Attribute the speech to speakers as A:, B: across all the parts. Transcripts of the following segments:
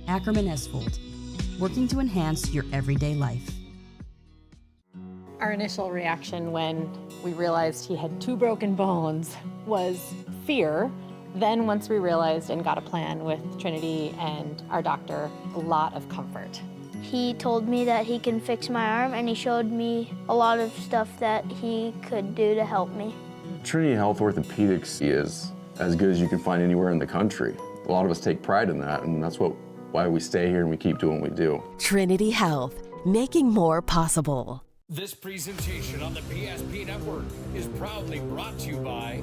A: Ackerman Esfold, working to enhance your everyday life.
B: Our initial reaction when we realized he had 2 broken bones was fear. Then once we realized and got a plan with Trinity and our doctor, a lot of comfort.
C: He told me that he can fix my arm, and he showed me a lot of stuff that he could do to help me.
D: Trinity Health Orthopedics is as good as you can find anywhere in the country. A lot of us take pride in that, and that's why we stay here and we keep doing what we do.
E: Trinity Health, making more possible.
F: This presentation on the PSP Network is proudly brought to you by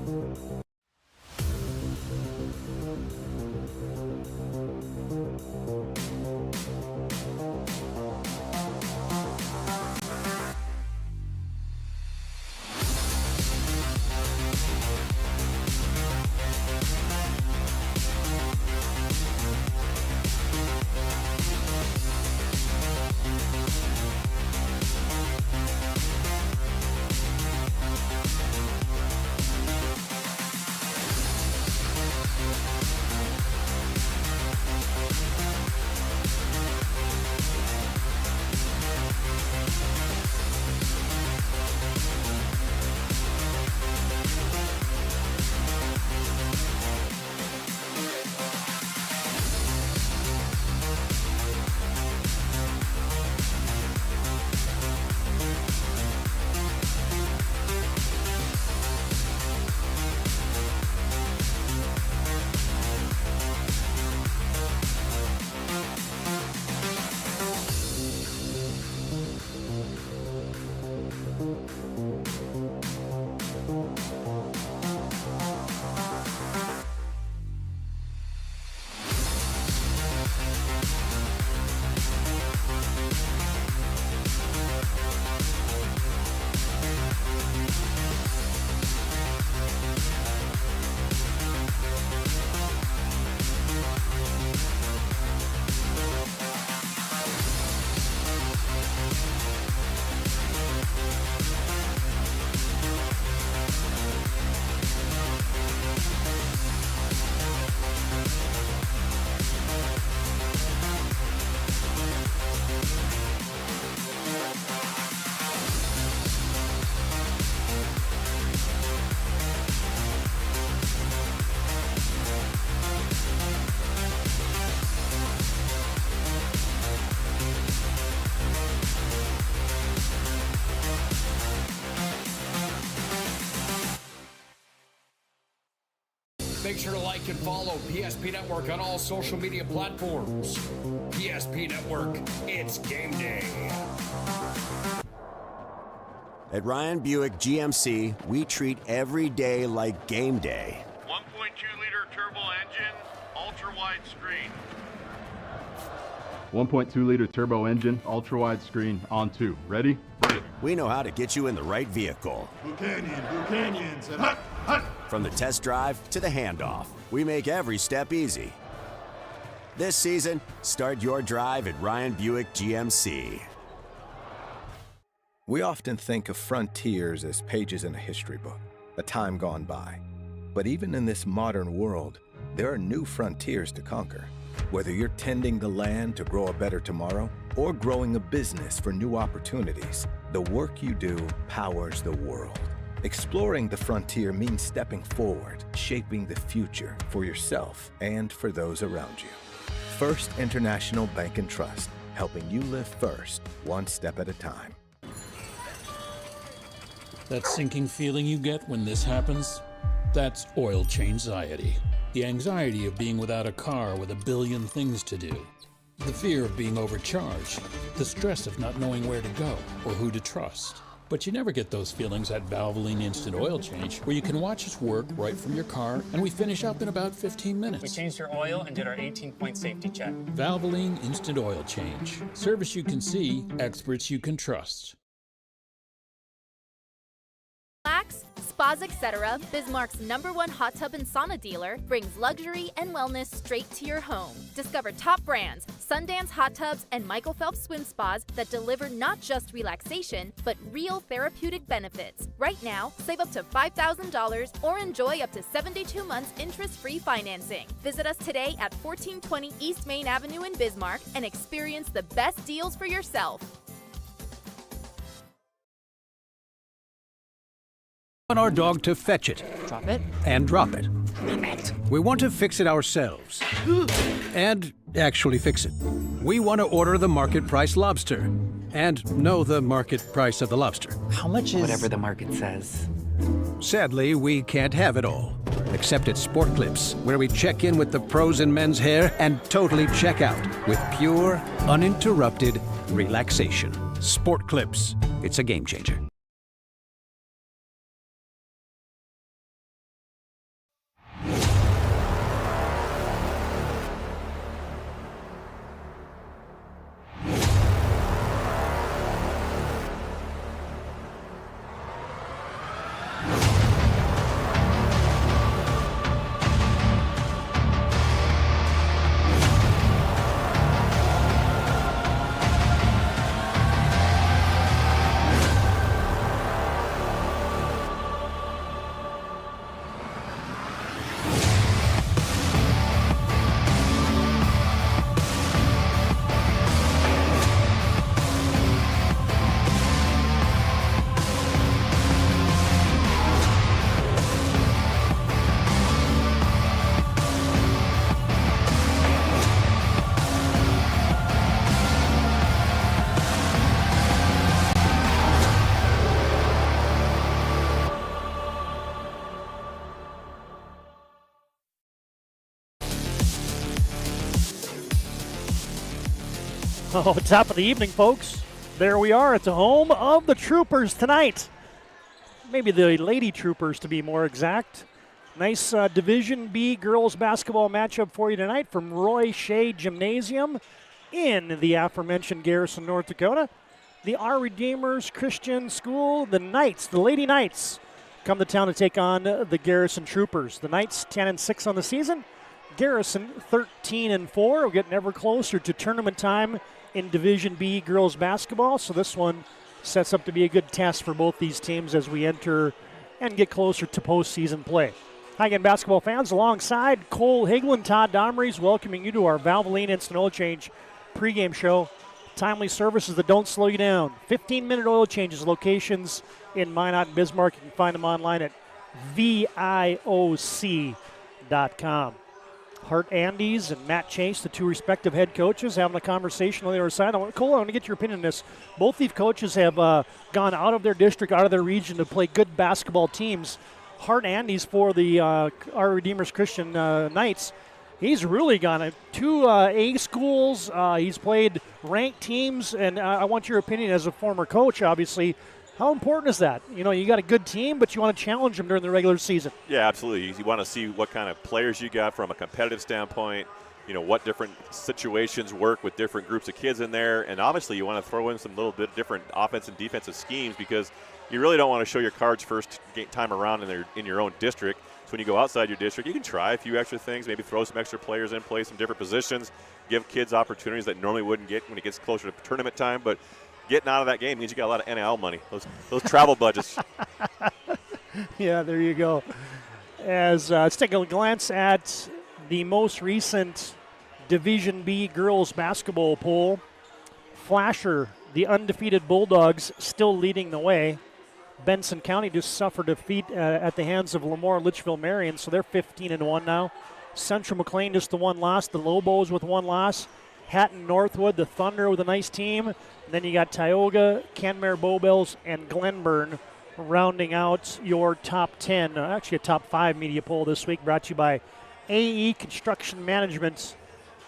F: Make sure to like and follow PSP Network on all social media platforms. PSP Network, it's game day.
G: At Ryan Buick GMC, we treat every day like game day.
H: 1.2-liter turbo engine, ultra-wide screen.
I: 1.2-liter turbo engine, ultra-wide screen, on 2. Ready?
G: We know how to get you in the right vehicle.
H: Blue Canyons, and hut, hut.
G: From the test drive to the handoff, we make every step easy. This season, start your drive at Ryan Buick GMC.
J: We often think of frontiers as pages in a history book, a time gone by. But even in this modern world, there are new frontiers to conquer. Whether you're tending the land to grow a better tomorrow or growing a business for new opportunities, the work you do powers the world. Exploring the frontier means stepping forward, shaping the future for yourself and for those around you. First International Bank and Trust, helping you live first, one step at a time.
K: That sinking feeling you get when this happens? That's oil change-anxiety. The anxiety of being without a car with a billion things to do. The fear of being overcharged. The stress of not knowing where to go or who to trust. But you never get those feelings at Valvoline Instant Oil Change, where you can watch us work right from your car, and we finish up in about 15 minutes.
L: We changed your oil and did our 18-point safety check.
K: Valvoline Instant Oil Change. Service you can see, experts you can trust.
M: Relax, Spas Etc., Bismarck's #1 hot tub and sauna dealer, brings luxury and wellness straight to your home. Discover top brands, Sundance Hot Tubs and Michael Phelps Swim Spas that deliver not just relaxation, but real therapeutic benefits. Right now, save up to $5,000 or enjoy up to 72 months interest-free financing. Visit us today at 1420 East Main Avenue in Bismarck and experience the best deals for yourself.
N: We want our dog to fetch it.
B: Drop it.
N: And drop it. We want to fix it ourselves. And actually fix it. We want to order the market price lobster. And know the market price of the lobster.
O: How much is... Whatever the market says.
N: Sadly, we can't have it all. Except at Sport Clips, where we check in with the pros in men's hair and totally check out with pure, uninterrupted relaxation. Sport Clips. It's a game changer.
P: Oh, top of the evening, folks. There we are at the home of the Troopers tonight. Maybe the Lady Troopers, to be more exact. Nice Division B girls basketball matchup for you tonight from Roy Shea Gymnasium in the aforementioned Garrison, North Dakota. The Our Redeemers Christian School, the Knights, the Lady Knights, come to town to take on the Garrison Troopers. The Knights 10-6 on the season. Garrison 13-4. We're getting ever closer to tournament time in Division B girls basketball. So this one sets up to be a good test for both these teams as we enter and get closer to postseason play. Hi again, basketball fans. Alongside Cole Higlin, Todd Domrys, welcoming you to our Valvoline Instant Oil Change pregame show. Timely services that don't slow you down. 15-minute oil changes, locations in Minot and Bismarck. You can find them online at VIOC.com. Hart Andes and Matt Chase, the two respective head coaches, having a conversation on the other side. Cole, I want to get your opinion on this. Both these coaches have gone out of their district, out of their region to play good basketball teams. Hart Andes for the Our Redeemers Christian Knights. He's really gone two A schools. He's played ranked teams, and I want your opinion as a former coach, obviously. How important is that? You know, you got a good team, but you want to challenge them during the regular season.
Q: Yeah, absolutely. You want to see what kind of players you got from a competitive standpoint, you know, what different situations work with different groups of kids in there, and obviously you want to throw in some little bit different offense and defensive schemes because you really don't want to show your cards first time around in your own district. So when you go outside your district, you can try a few extra things, maybe throw some extra players in, play some different positions, give kids opportunities that normally wouldn't get when it gets closer to tournament time, but getting out of that game means you got a lot of NIL money, those travel budgets.
P: Yeah, there you go. Let's take a glance at the most recent Division B girls basketball poll. Flasher, the undefeated Bulldogs, still leading the way. Benson County just suffered defeat at the hands of Lemoore Litchfield Marion, so they're 15-1 now. Central McLean just the one loss. The Lobos with one loss. Hatton Northwood, the Thunder with a nice team. And then you got Tioga, Canmare Bowbells, and Glenburn rounding out your top 10. Actually, a top 5 media poll this week brought to you by AE Construction Management.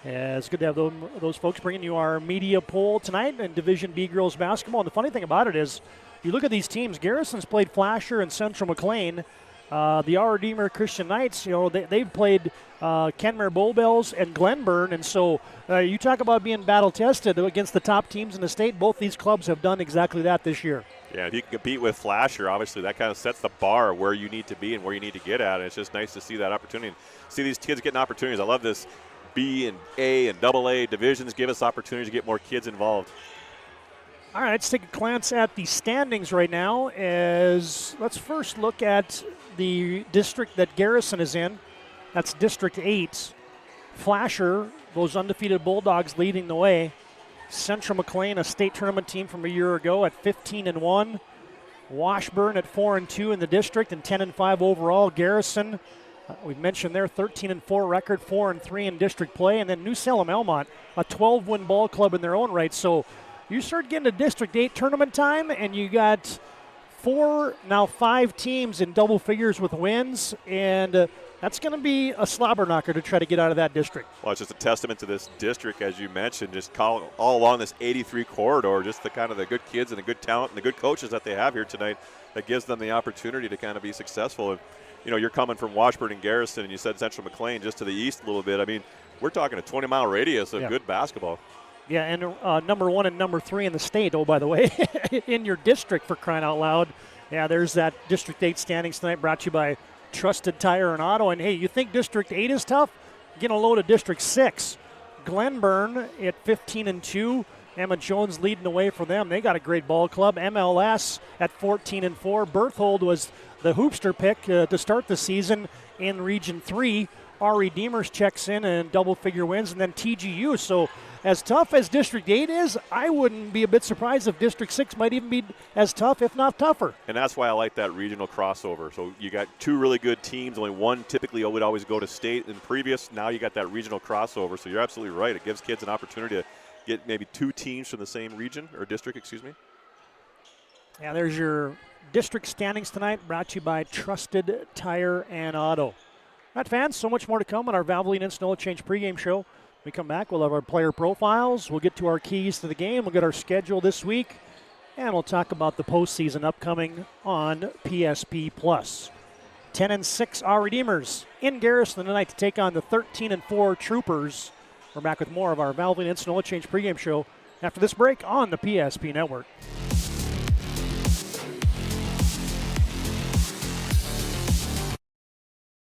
P: Yeah, it's good to have those folks bringing you our media poll tonight in Division B girls basketball. And the funny thing about it is, you look at these teams, Garrison's played Flasher and Central McLean. The Our Redeemer Christian Knights, you know, they've played Kenmare Bowbells and Glenburn. And so you talk about being battle-tested against the top teams in the state. Both these clubs have done exactly that this year.
Q: Yeah, if you can compete with Flasher, obviously that kind of sets the bar where you need to be and where you need to get at. And it's just nice to see that opportunity. See these kids getting opportunities. I love this B and A and AA divisions give us opportunities to get more kids involved.
P: All right, let's take a glance at the standings right now. Let's first look at the district that Garrison is in. That's District 8. Flasher, those undefeated Bulldogs leading the way. Central McLean, a state tournament team from a year ago, at 15-1. Washburn at 4-2 in the district and 10-5 overall. Garrison, we've mentioned their 13-4 record, 4-3 in district play. And then New Salem Elmont, a 12-win ball club in their own right. So you start getting to District 8 tournament time, and you got 5 teams in double figures with wins, and that's going to be a slobber knocker to try to get out of that district.
Q: Well, it's just a testament to this district, as you mentioned, just all along this 83 corridor, just the kind of the good kids and the good talent and the good coaches that they have here tonight that gives them the opportunity to kind of be successful. And, you know, you're coming from Washburn and Garrison, and you said Central McLean just to the east a little bit. I mean, we're talking a 20-mile radius of good basketball.
P: Yeah, and number 1 and number 3 in the state, oh, by the way, in your district, for crying out loud. Yeah, there's that District 8 standings tonight, brought to you by Trusted Tire and Auto. And, hey, you think District 8 is tough? Get a load of District 6. Glenburn at 15-2. Emma Jones leading the way for them. They got a great ball club. MLS at 14-4. Berthold was the hoopster pick to start the season in Region 3. Our Redeemers checks in and double-figure wins, and then TGU. So as tough as District 8 is, I wouldn't be a bit surprised if District 6 might even be as tough, if not tougher.
Q: And that's why I like that regional crossover. So you got 2 really good teams. Only one typically would always go to state in previous. Now you got that regional crossover. So you're absolutely right. It gives kids an opportunity to get maybe 2 teams from the same region or district, excuse me.
P: Yeah, there's your district standings tonight, brought to you by Trusted Tire and Auto. All right, fans, so much more to come on our Valvoline Instant Oil Change pregame show. When we come back, we'll have our player profiles. We'll get to our keys to the game. We'll get our schedule this week. And we'll talk about the postseason upcoming on PSP+. 10-6 our Redeemers in Garrison tonight to take on the 13-4 Troopers. We're back with more of our Valvoline Instant Oil Change pregame show after this break on the PSP Network.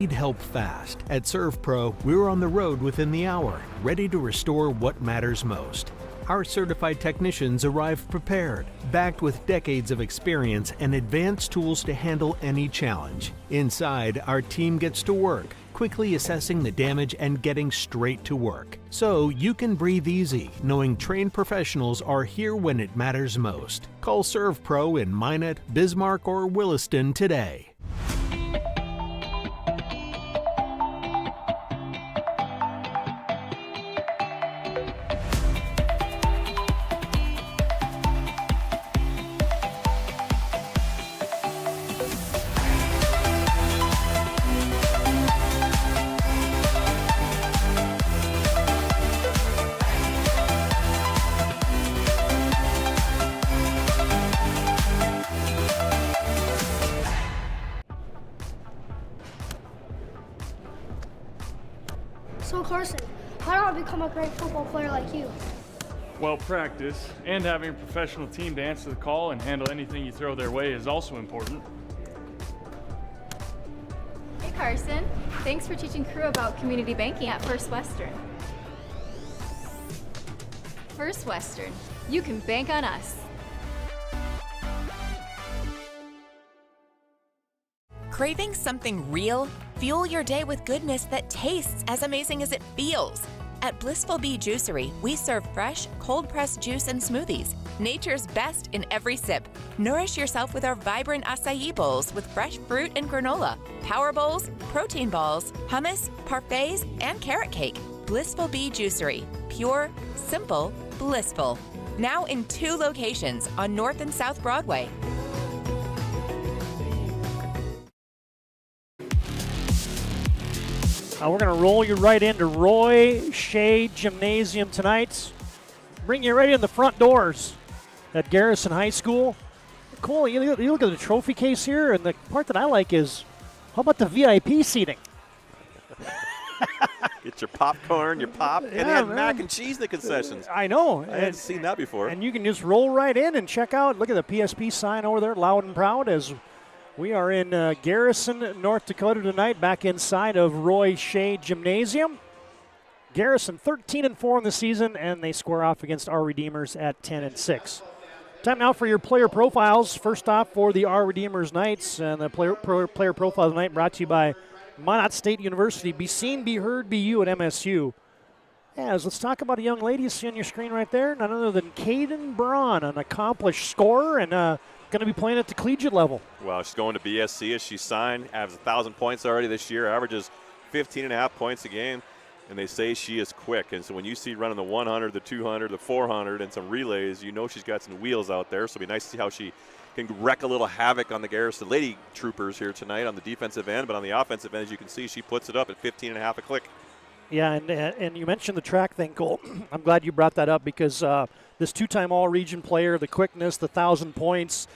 N: Need help fast. At ServPro, we're on the road within the hour, ready to restore what matters most. Our certified technicians arrive prepared, backed with decades of experience and advanced tools to handle any challenge. Inside, our team gets to work, quickly assessing the damage and getting straight to work. So you can breathe easy, knowing trained professionals are here when it matters most. Call ServPro in Minot, Bismarck, or Williston today.
C: So Carson, how do I become a great football player like you?
R: Well, practice and having a professional team to answer the call and handle anything you throw their way is also important.
S: Hey Carson, thanks for teaching crew about community banking at First Western. First Western, you can bank on us.
T: Craving something real? Fuel your day with goodness that tastes as amazing as it feels. At Blissful Bee Juicery, we serve fresh, cold-pressed juice and smoothies, nature's best in every sip. Nourish yourself with our vibrant acai bowls with fresh fruit and granola, power bowls, protein balls, hummus, parfaits, and carrot cake. Blissful Bee Juicery. Pure, simple, blissful. Now in 2 locations on North and South Broadway.
P: We're going to roll you right into Roy Shea Gymnasium tonight. Bring you right in the front doors at Garrison High School. Cool, you look at the trophy case here, and the part that I like is, how about the VIP seating?
Q: Get your popcorn, your pop, and they had mac and cheese in the concessions.
P: I know.
Q: I hadn't seen that before.
P: And you can just roll right in and check out, look at the PSP sign over there, loud and proud, as we are in Garrison, North Dakota tonight, back inside of Roy Shea Gymnasium. Garrison 13-4 in the season, and they square off against our Redeemers at 10-6. Time now for your player profiles. First off for the our Redeemers Knights, and the player profile of the night brought to you by Minot State University. Be seen, be heard, be you at MSU. As let's talk about a young lady you see on your screen right there, none other than Caden Braun, an accomplished scorer and going to be playing at the collegiate level.
Q: Well, she's going to BSC as she signed, has 1,000 points already this year, averages 15.5 points a game, and they say she is quick. And so when you see running the 100, the 200, the 400, and some relays, you know she's got some wheels out there. So it'll be nice to see how she can wreak a little havoc on the Garrison Lady Troopers here tonight on the defensive end. But on the offensive end, as you can see, she puts it up at 15.5 a click.
P: Yeah, and you mentioned the track thing, Cole. I'm glad you brought that up because this two-time all-region player, the quickness, the 1,000 points,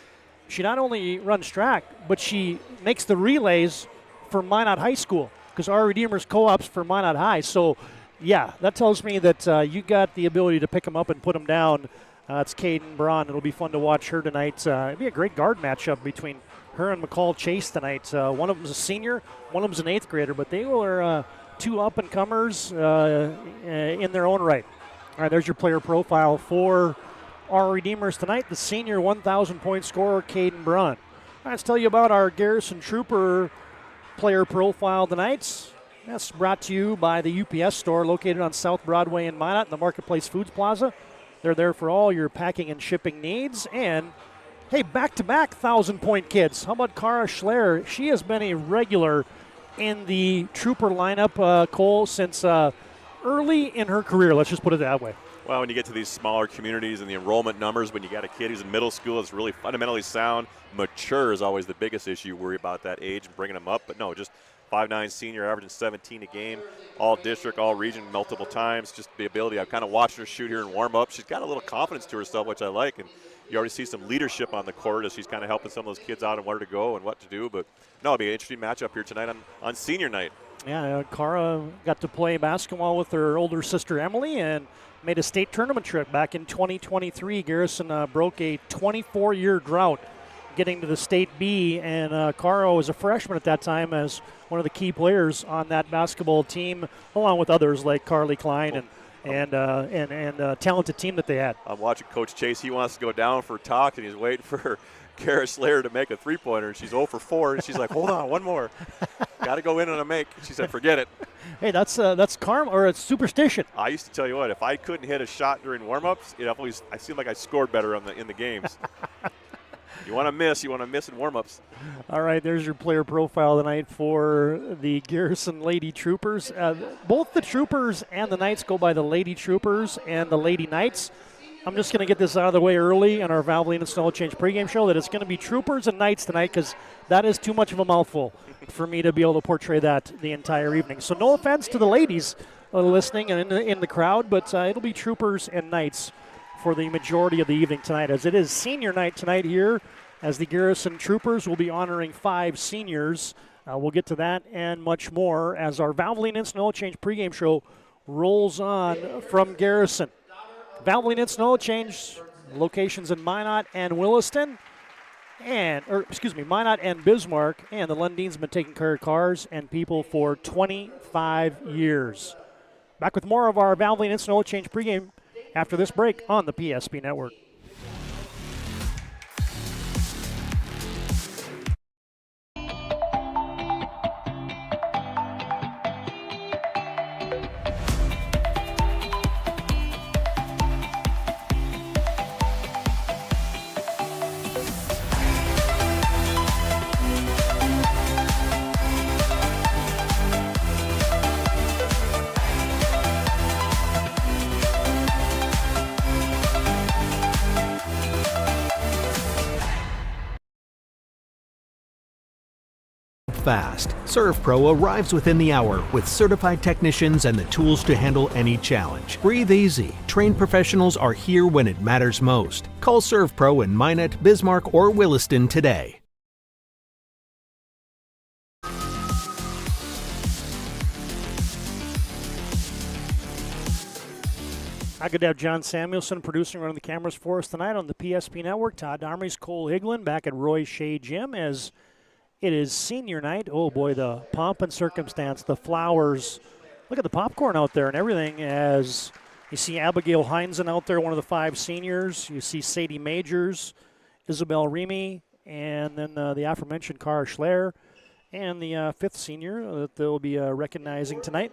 P: she not only runs track, but she makes the relays for Minot High School because our Redeemers co-ops for Minot High. So, yeah, that tells me that you got the ability to pick them up and put them down. It's Caden Braun. It'll be fun to watch her tonight. It'll be a great guard matchup between her and McCall Chase tonight. One of them's a senior, one of them's an 8th grader, but they are two up-and-comers in their own right. All right, there's your player profile for our Redeemers tonight. The senior 1,000-point scorer, Caden Braun. Let's tell you about our Garrison Trooper player profile tonight. That's brought to you by the UPS store located on South Broadway in Minot in the Marketplace Foods Plaza. They're there for all your packing and shipping needs. And, hey, back-to-back 1,000-point kids. How about Cara Schler? She has been a regular in the Trooper lineup, Cole, since early in her career. Let's just put it that way.
Q: Well, when you get to these smaller communities and the enrollment numbers, when you got a kid who's in middle school that's really fundamentally sound, mature is always the biggest issue. You worry about that age and bringing them up. But no, just 5'9" senior, averaging 17 a game, all district, all region, multiple times. Just the ability. I've kind of watched her shoot here in warm-up. She's got a little confidence to herself, which I like. And you already see some leadership on the court as she's kind of helping some of those kids out and where to go and what to do. But no, it'll be an interesting matchup here tonight on senior night. Yeah,
P: Cara got to play basketball with her older sister Emily and made a state tournament trip back in 2023. Garrison broke a 24-year drought getting to the State B, and Cara was a freshman at that time as one of the key players on that basketball team, along with others like Carly Klein and talented team that they had.
Q: I'm watching Coach Chase. He wants to go down for a talk, and he's waiting for Kara Slayer to make a three-pointer, and she's 0 for 4, and she's like, hold on, one more. Got to go in on a make. She said, forget it.
P: Hey, that's karma, or it's superstition.
Q: I used to tell you what, if I couldn't hit a shot during warm-ups, I seemed like I scored better in the games. You want to miss in warm-ups.
P: All right, there's your player profile tonight for the Garrison Lady Troopers. Both the Troopers and the Knights go by the Lady Troopers and the Lady Knights. I'm just going to get this out of the way early in our Valvoline and Snow Change pregame show that it's going to be Troopers and Knights tonight because that is too much of a mouthful for me to be able to portray that the entire evening. So no offense to the ladies listening and in the crowd, but it'll be Troopers and Knights for the majority of the evening tonight, as it is senior night tonight here, as the Garrison Troopers will be honoring 5 seniors. We'll get to that and much more as our Valvoline Instant Oil Change pregame show rolls on from Garrison. Valvoline Instant Oil Change locations in Minot and Williston, Minot and Bismarck, and the Lundin's been taking care of cars and people for 25 years. Back with more of our Valvoline Instant Oil Change pregame after this break on the PSP Network.
N: Fast. ServPro arrives within the hour with certified technicians and the tools to handle any challenge. Breathe easy. Trained professionals are here when it matters most. Call ServPro in Minot, Bismarck, or Williston today.
P: Good to have John Samuelson producing, running the cameras for us tonight on the PSP Network. Todd Domrey's Cole Higlin back at Roy Shea Gym as it is senior night. Oh boy, the pomp and circumstance, the flowers look at the popcorn out there and everything as you see Abigail Heinzen out there, one of the 5 seniors. You see Sadie Majors, Isabel Remy, and then the aforementioned Cara Schler. And the 5th senior that they'll be recognizing tonight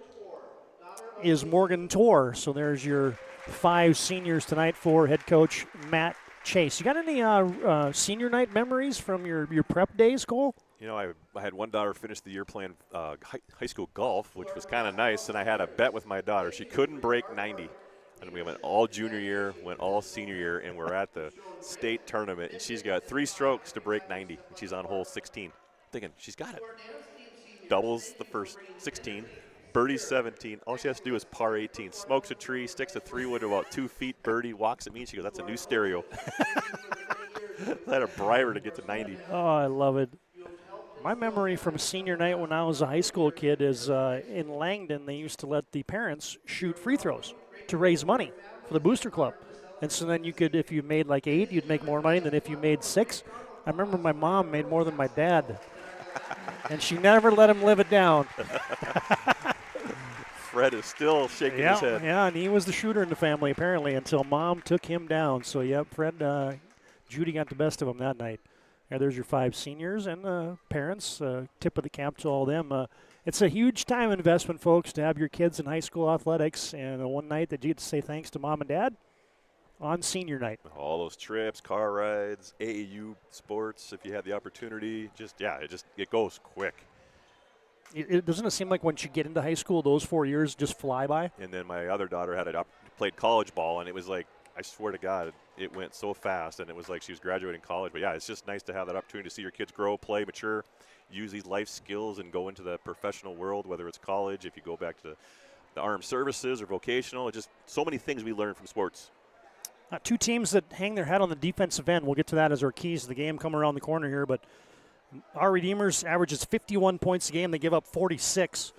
P: is Morgan Torr. So there's your 5 seniors tonight for head coach Matt Chase. You got any senior night memories from your prep days, Cole?
Q: You know, I had one daughter finish the year playing high school golf, which was kind of nice, and I had a bet with my daughter. She couldn't break 90. And we went all junior year, went all senior year, and we're at the state tournament, and she's got 3 strokes to break 90, and she's on hole 16. Thinking, she's got it. Doubles the first 16, birdie 17. All she has to do is par 18. Smokes a tree, sticks a 3-wood about 2 feet, birdie, walks at me, and she goes, that's a new stereo. I had to bribe her to get to 90.
P: Oh, I love it. My memory from senior night when I was a high school kid is in Langdon, they used to let the parents shoot free throws to raise money for the booster club. And so then you could, if you made like 8, you'd make more money than if you made 6. I remember my mom made more than my dad. And she never let him live it down.
Q: Fred is still shaking his head.
P: Yeah, and he was the shooter in the family apparently until Mom took him down. So, yep, Fred, Judy got the best of him that night. Yeah, there's your 5 seniors and parents. Tip of the cap to all of them. It's a huge time investment, folks, to have your kids in high school athletics. And one night that you get to say thanks to Mom and Dad on senior night.
Q: All those trips, car rides, AAU sports, if you had the opportunity. It goes quick.
P: It doesn't seem like once you get into high school, those 4 years just fly by?
Q: And then my other daughter played college ball, and it was like, I swear to God, it went so fast, and it was like she was graduating college. But, yeah, it's just nice to have that opportunity to see your kids grow, play, mature, use these life skills, and go into the professional world, whether it's college, if you go back to the armed services or vocational. Just so many things we learn from sports.
P: 2 teams that hang their head on the defensive end. We'll get to that as our keys to the game come around the corner here. But our Redeemers averages 51 points a game. They give up 46.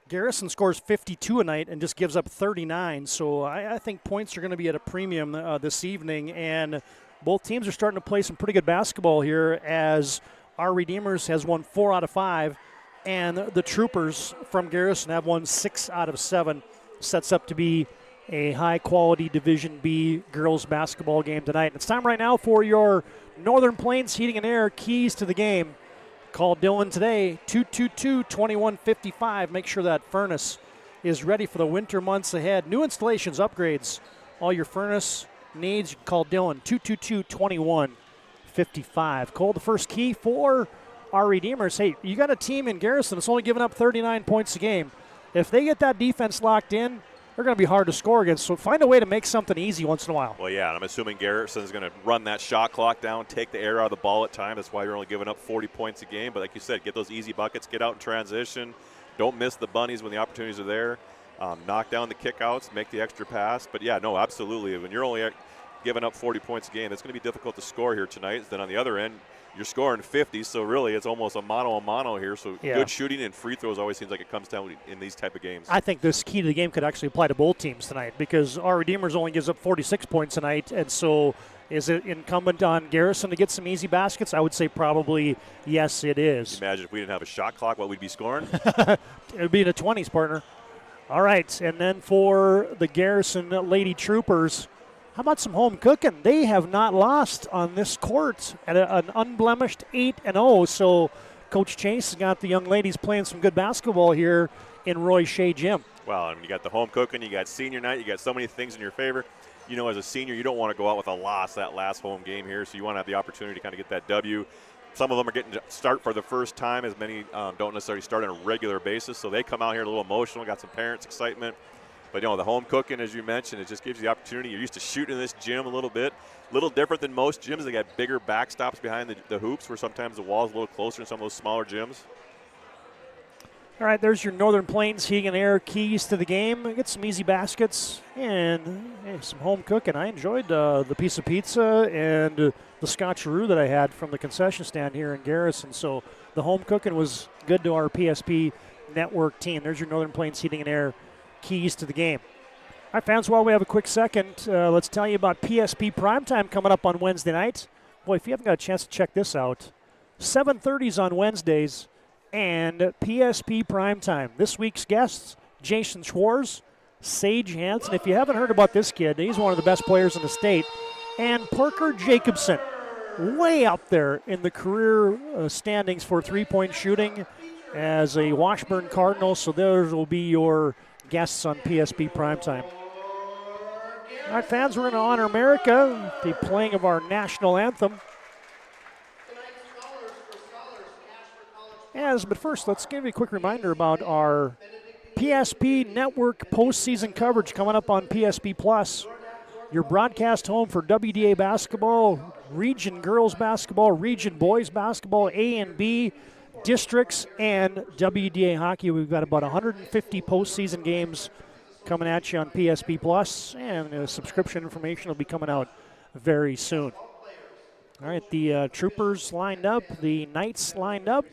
P: Garrison scores 52 a night and just gives up 39. So I think points are going to be at a premium this evening. And both teams are starting to play some pretty good basketball here as our Redeemers has won 4 out of 5. And the Troopers from Garrison have won 6 out of 7. Sets up to be a high-quality Division B girls basketball game tonight. It's time right now for your Northern Plains Heating and Air keys to the game. Call Dylan today, 222-2155. Make sure that furnace is ready for the winter months ahead. New installations, upgrades, all your furnace needs, call Dylan, 222-2155. Call the first key for our Redeemers. Hey, you got a team in Garrison that's only giving up 39 points a game. If they get that defense locked in, they're going to be hard to score against, so find a way to make something easy once in a while.
Q: Well, yeah, and I'm assuming Garrison's going to run that shot clock down, take the air out of the ball at times. That's why you're only giving up 40 points a game. But like you said, get those easy buckets, get out in transition. Don't miss the bunnies when the opportunities are there. Knock down the kickouts, make the extra pass. But, yeah, no, absolutely. When you're only giving up 40 points a game, it's going to be difficult to score here tonight. Then on the other end, you're scoring 50, so really it's almost a mano here. So good shooting and free throws always seems like it comes down in these type of games.
P: I think this key to the game could actually apply to both teams tonight because our Redeemers only gives up 46 points tonight, and so is it incumbent on Garrison to get some easy baskets? I would say probably yes, it is.
Q: Imagine if we didn't have a shot clock, what we'd be scoring?
P: It would be in the 20s, partner. All right, and then for the Garrison Lady Troopers, how about some home cooking? They have not lost on this court at an unblemished 8-0. So Coach Chase has got the young ladies playing some good basketball here in Roy Shea Gym.
Q: Well, and you got the home cooking, you got senior night, you got so many things in your favor. You know, as a senior, you don't want to go out with a loss that last home game here, so you want to have the opportunity to kind of get that W. Some of them are getting to start for the first time, as many don't necessarily start on a regular basis, so they come out here a little emotional, got some parents' excitement. But, you know, the home cooking, as you mentioned, it just gives you the opportunity. You're used to shooting in this gym a little bit. A little different than most gyms. They got bigger backstops behind the hoops where sometimes the wall's a little closer in some of those smaller gyms.
P: All right, there's your Northern Plains Heating and Air keys to the game. Get some easy baskets and some home cooking. I enjoyed the piece of pizza and the scotcheroo that I had from the concession stand here in Garrison. So the home cooking was good to our PSP network team. There's your Northern Plains Heating and Air keys to the game. All right, fans, while we have a quick second, let's tell you about PSP Primetime coming up on Wednesday night. Boy, if you haven't got a chance to check this out, 7:30s on Wednesdays, and PSP Primetime. This week's guests, Jason Schwartz, Sage Hansen. If you haven't heard about this kid, he's one of the best players in the state. And Parker Jacobson, way up there in the career standings for three-point shooting as a Washburn Cardinal. So those will be your guests on PSP Primetime. All right, fans, we're going to honor America, the playing of our national anthem. But first, let's give you a quick reminder about our PSP Network postseason coverage coming up on PSP Plus. Your broadcast home for WDA basketball, region girls basketball, region boys basketball, A and B, districts, and WDA hockey. We've got about 150 postseason games coming at you on PSP Plus, and subscription information will be coming out very soon. All right, the Troopers lined up, the Knights lined up.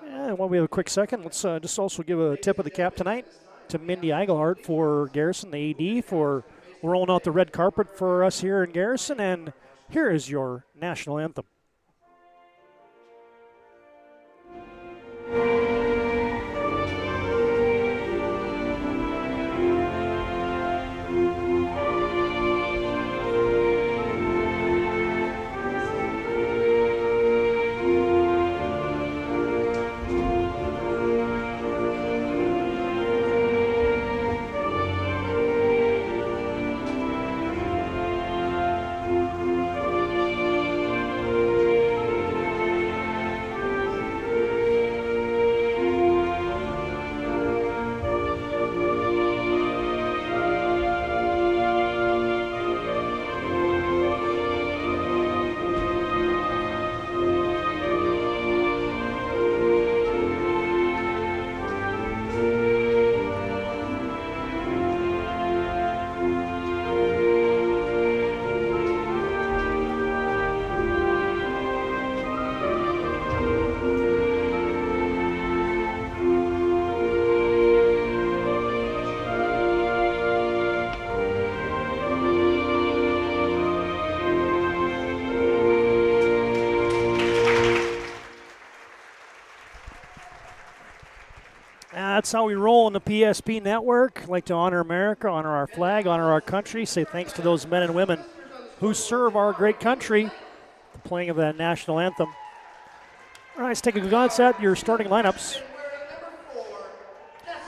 P: And while we have a quick second, let's just also give a tip of the cap tonight to Mindy Eigelhardt for Garrison, the AD, for rolling out the red carpet for us here in Garrison. And here is your national anthem. That's how we roll in the PSP network. I'd like to honor America, honor our flag, honor our country, say thanks to those men and women who serve our great country, the playing of that national anthem. All right, let's take a glance at your starting lineups.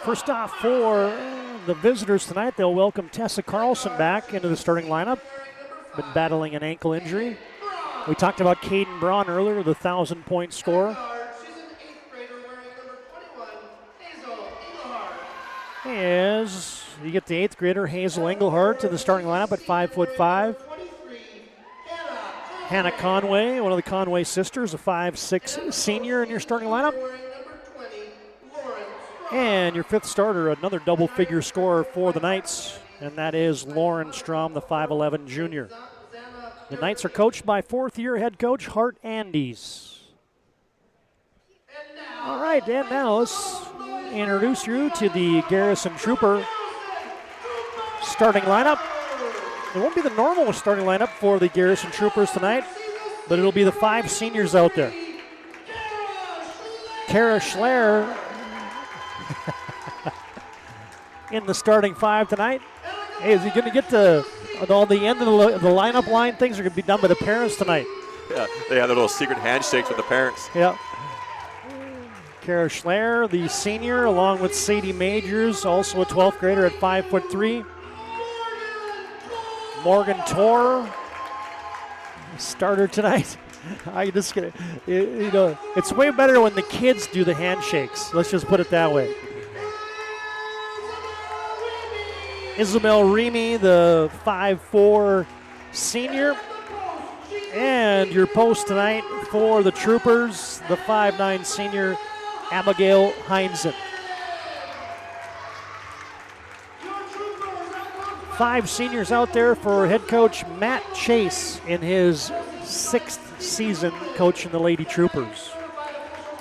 P: First off, for the visitors tonight, they'll welcome Tessa Carlson back into the starting lineup. Been battling an ankle injury. We talked about Caden Braun earlier, the 1,000-point scorer. As you get the 8th grader Hazel Engelhardt to the starting lineup at 5'5". Hannah Conway, one of the Conway sisters, a 5'6" senior in your starting lineup. And your 5th starter, another double-figure scorer for the Knights, and that is Lauren Strom, the 5'11" junior. The Knights are coached by 4th-year head coach Hart Andes. All right, and now let's introduce you to the Garrison Trooper starting lineup. It won't be the normal starting lineup for the Garrison Troopers tonight, but it'll be the 5 seniors out there. Kara Schler in the starting 5 tonight. Hey, is he going to get to all the end of the lineup line? Things are going to be done by the parents tonight.
Q: Yeah, they have their little secret handshakes with the parents.
P: Yeah. Kara Schler, the senior, along with Sadie Majors, also a 12th grader at 5'3". Morgan Torr, starter tonight. I just get it, it's way better when the kids do the handshakes. Let's just put it that way. Isabel Remy, the 5'4" senior. And your post tonight for the Troopers, the 5'9" senior, Abigail Heinzen. 5 seniors out there for head coach Matt Chase in his 6th season coaching the Lady Troopers.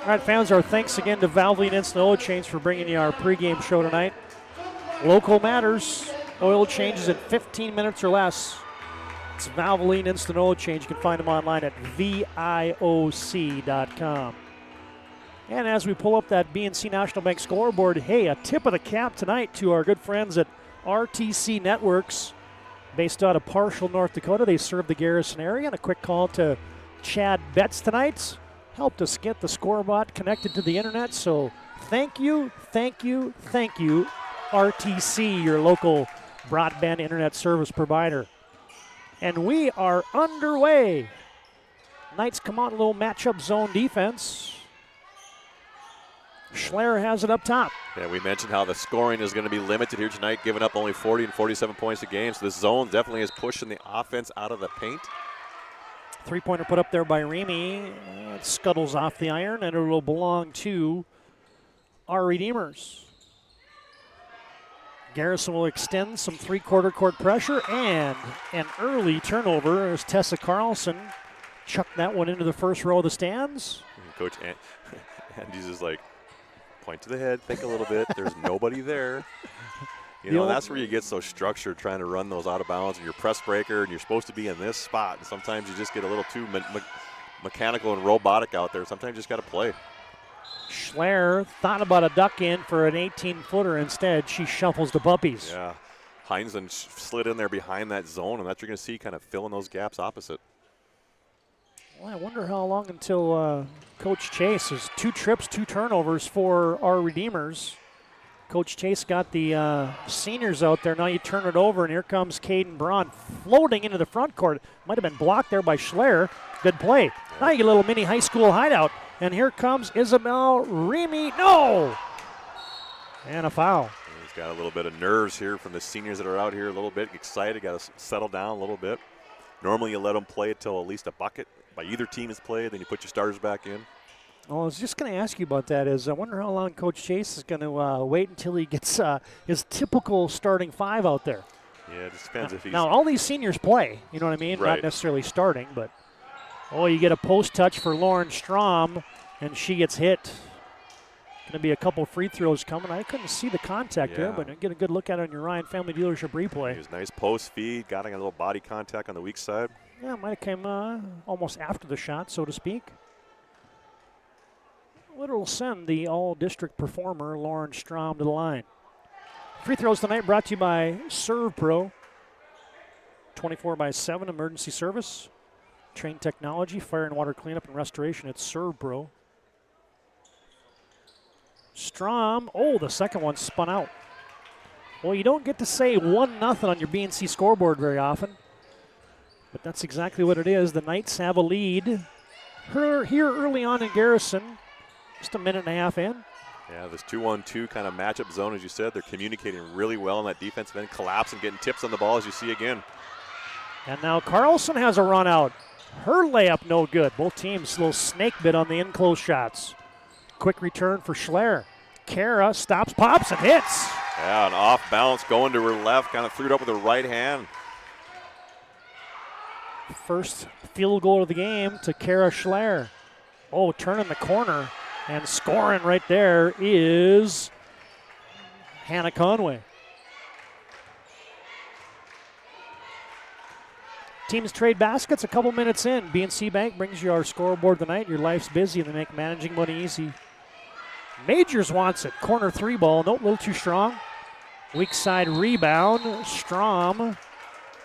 P: All right, fans, our thanks again to Valvoline Instant Oil Change for bringing you our pregame show tonight. Local matters, oil changes in 15 minutes or less. It's Valvoline Instant Oil Change. You can find them online at VIOC.com. And as we pull up that BNC National Bank scoreboard, hey, a tip of the cap tonight to our good friends at RTC Networks, based out of Parshall, North Dakota. They serve the Garrison area, and a quick call to Chad Betts tonight. Helped us get the scoreboard connected to the internet, so thank you, thank you, thank you, RTC, your local broadband internet service provider. And we are underway. Knights come out, a little matchup zone defense. Schler has it up top.
Q: Yeah, we mentioned how the scoring is going to be limited here tonight, giving up only 40 and 47 points a game. So this zone definitely is pushing the offense out of the paint.
P: Three-pointer put up there by Remy. It scuttles off the iron, and it will belong to our Redeemers. Garrison will extend some three-quarter court pressure, and an early turnover as Tessa Carlson chucked that one into the first row of the stands.
Q: Coach Andy's just like, point to the head, think a little bit. There's nobody there. You know, that's where you get so structured trying to run those out of bounds and your press breaker, and you're supposed to be in this spot. And sometimes you just get a little too mechanical and robotic out there. Sometimes you just got to play.
P: Schler thought about a duck in for an 18-footer. Instead, she shuffles the puppies.
Q: Yeah. Heinzen slid in there behind that zone, and that's you're going to see kind of filling those gaps opposite.
P: Well, I wonder how long until Coach Chase is 2 trips, 2 turnovers for our Redeemers. Coach Chase got the seniors out there. Now you turn it over, and here comes Caden Braun floating into the front court. Might have been blocked there by Schler. Good play. Yeah. Now you get a little mini high school hideout. And here comes Isabel Remy. No! And a foul.
Q: He's got a little bit of nerves here from the seniors that are out here, a little bit excited. Got to settle down a little bit. Normally you let them play until at least a bucket by either team is played, then you put your starters back in.
P: Well, I was just going to ask you about that. I wonder how long Coach Chase is going to wait until he gets his typical starting 5 out there.
Q: Yeah, it just depends if he's...
P: Now, all these seniors play, you know what I mean?
Q: Right.
P: Not necessarily starting, but... Oh, you get a post touch for Lauren Strom, and she gets hit. Going to be a couple free throws coming. I couldn't see the contact there, but get a good look at it on your Ryan Family Dealership replay.
Q: It was nice post feed, got a little body contact on the weak side.
P: Yeah, it might have come almost after the shot, so to speak. It'll send the all-district performer, Lauren Strom, to the line. Free throws tonight brought to you by Serve Pro. 24/7 emergency service. Train technology, fire and water cleanup and restoration at Serve Pro. Strom, the second one spun out. Well, you don't get to say 1-0 on your BNC scoreboard very often, but that's exactly what it is. The Knights have a lead here early on in Garrison, just a minute and a half in.
Q: Yeah, this 2-1-2 kind of matchup zone, as you said, they're communicating really well in that defensive end, collapsing, getting tips on the ball, as you see again.
P: And now Carlson has a run out. Her layup no good. Both teams a little snake bit on the in-close shots. Quick return for Schler. Kara stops, pops, and hits.
Q: Yeah, an off bounce going to her left, kind of threw it up with her right hand.
P: First field goal of the game to Kara Schler. Turning the corner and scoring right there is Hannah Conway. Teams trade baskets a couple minutes in. BNC Bank brings you our scoreboard tonight. Your life's busy and they make managing money easy. Majors wants it. Corner 3 ball. Nope, a little too strong. Weak side rebound. Strom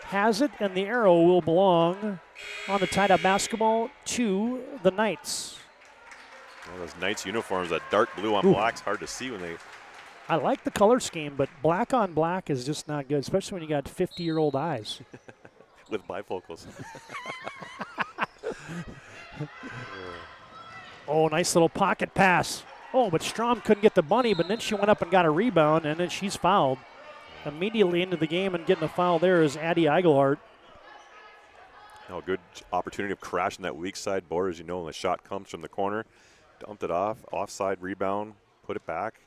P: has it, and the arrow will belong on the tied-up basketball to the Knights.
Q: Well, those Knights uniforms, that dark blue on black's hard to see when they...
P: I like the color scheme, but black on black is just not good, especially when you got 50-year-old eyes.
Q: With bifocals.
P: Nice little pocket pass. But Strom couldn't get the bunny, but then she went up and got a rebound, and then she's fouled. Immediately into the game and getting a foul there is Addie Eigelhart.
Q: Good opportunity of crashing that weak side board, as you know, when the shot comes from the corner. Dumped it off, offside rebound, put it back.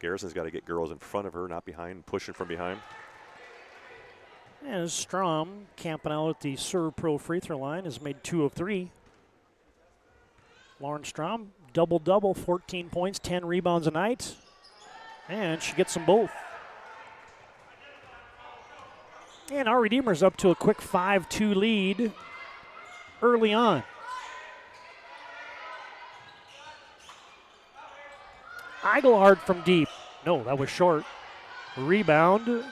Q: Garrison's got to get girls in front of her, not behind, pushing from behind.
P: As Strom, camping out at the Serve Pro free throw line, has made 2 of 3. Lauren Strom, double-double, 14 points, 10 rebounds a night. And she gets them both. And our Redeemers up to a quick 5-2 lead early on. Eigelhardt from deep. No, that was short. Rebound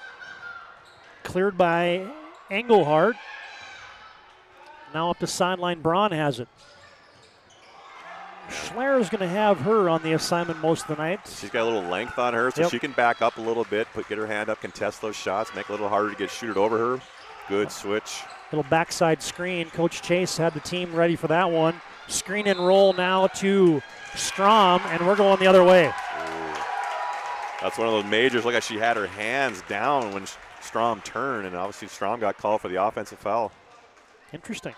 P: cleared by Engelhardt. Now up the sideline, Braun has it. Schler's going to have her on the assignment most of the night.
Q: She's got a little length on her, so she can back up a little bit, get her hand up, contest those shots, make it a little harder to get shooted over her. Good switch.
P: Little backside screen. Coach Chase had the team ready for that one. Screen and roll now to Strom, and we're going the other way.
Q: Ooh. That's one of those majors. Look like she had her hands down when Strom turned, and obviously Strom got called for the offensive foul.
P: Interesting.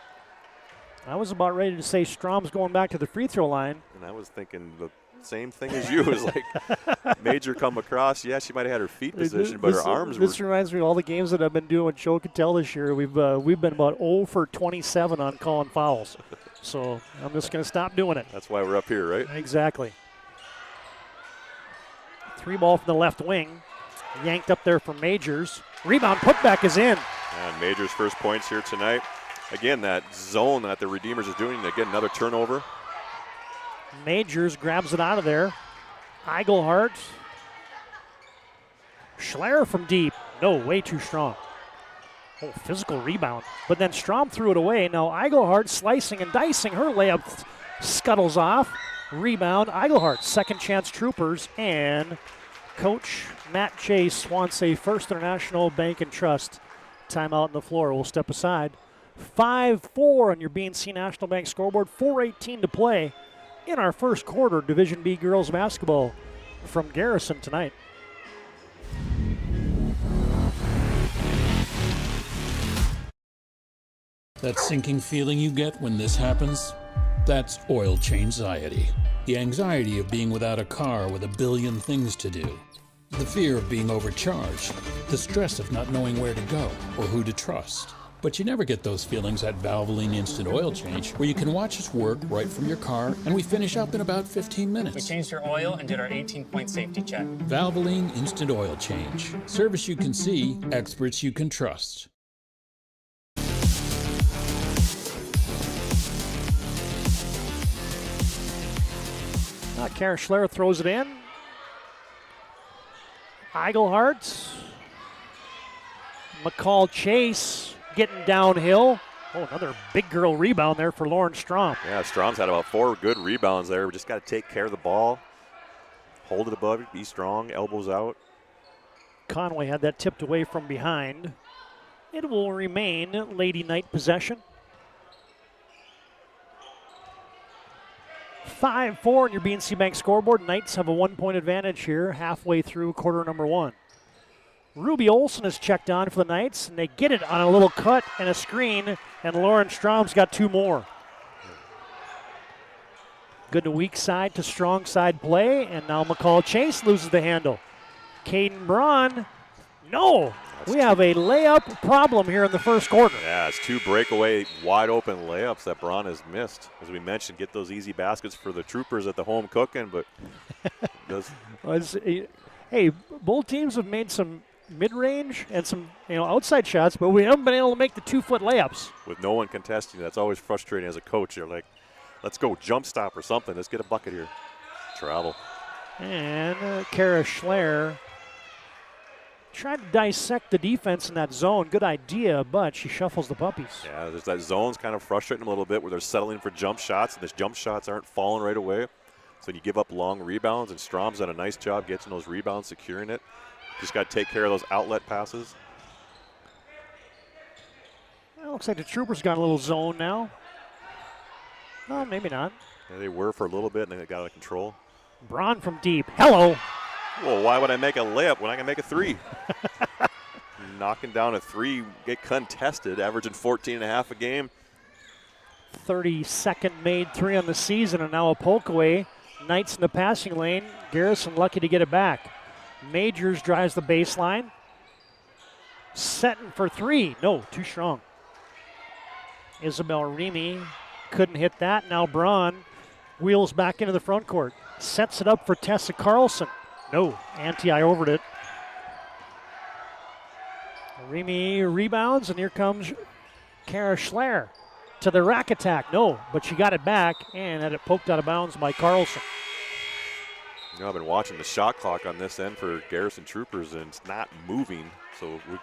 P: I was about ready to say Strom's going back to the free throw line.
Q: And I was thinking the same thing as you. It was like major come across. Yeah, she might have had her feet positioned, but her arms were.
P: This reminds me of all the games that I've been doing with Joe Cattell this year. We've been about 0 for 27 on calling fouls. So I'm just going to stop doing it.
Q: That's why we're up here, right?
P: Exactly. 3 ball from the left wing. Yanked up there for Majors. Rebound putback is in.
Q: And Majors' first points here tonight. Again, that zone that the Redeemers is doing, they get another turnover.
P: Majors grabs it out of there. Eigelhardt. Schler from deep. No, way too strong. Oh, physical rebound. But then Strom threw it away. Now Eigelhardt slicing and dicing. Her layup scuttles off. Rebound, Eigelhardt. Second chance Troopers. And Coach Matt Chase wants a First International Bank and Trust timeout on the floor. We'll step aside. 5-4 on your BNC National Bank scoreboard. 4:18 to play in our first quarter. Division B girls basketball from Garrison tonight.
K: That sinking feeling you get when this happens? That's oil change anxiety. The anxiety of being without a car with a billion things to do. The fear of being overcharged. The stress of not knowing where to go or who to trust. But you never get those feelings at Valvoline Instant Oil Change, where you can watch us work right from your car, and we finish up in about 15 minutes.
L: We changed your oil and did our 18-point safety check.
K: Valvoline Instant Oil Change. Service you can see, experts you can trust.
P: Karen Schler throws it in. Eigelhardt. McCall Chase getting downhill. Oh, another big girl rebound there for Lauren Strom.
Q: Yeah, Strom's had about 4 good rebounds there. We just got to take care of the ball. Hold it above it, be strong, elbows out.
P: Conway had that tipped away from behind. It will remain Lady Knight possession. 5-4 on your BNC Bank scoreboard. Knights have a 1-point advantage here halfway through quarter number 1. Ruby Olson is checked on for the Knights, and they get it on a little cut and a screen, and Lauren Strom's got 2 more. Good to weak side to strong side play, and now McCall Chase loses the handle. Caden Braun, no! We have a layup problem here in the first quarter.
Q: Yeah, it's 2 breakaway, wide open layups that Braun has missed. As we mentioned, get those easy baskets for the Troopers at the home cooking, but
P: hey, both teams have made some mid-range and some outside shots, but we haven't been able to make the 2-foot layups.
Q: With no one contesting, that's always frustrating as a coach. You're like, let's go jump stop or something. Let's get a bucket here. Travel.
P: And Kara Schler tried to dissect the defense in that zone. Good idea, but she shuffles the puppies.
Q: Yeah, there's that zone's kind of frustrating them a little bit where they're settling for jump shots, and those jump shots aren't falling right away. So you give up long rebounds, and Strom's done a nice job getting those rebounds, securing it. Just got to take care of those outlet passes.
P: Well, looks like the Troopers got a little zone now. No, maybe not.
Q: Yeah, they were for a little bit, and then it got out of control.
P: Braun from deep. Hello.
Q: Well, why would I make a layup when I can make a 3? Knocking down a 3, get contested, averaging 14.5 a game.
P: 32nd made 3 on the season, and now a poke away. Knights in the passing lane. Garrison lucky to get it back. Majors drives the baseline. Setting for 3. No, too strong. Isabel Remy couldn't hit that. Now Braun wheels back into the front court. Sets it up for Tessa Carlson. No, Anti overed it. Remy rebounds, and here comes Kara Schler to the rack attack. No, but she got it back and had it poked out of bounds by Carlson.
Q: You know, I've been watching the shot clock on this end for Garrison Troopers, and it's not moving. So we're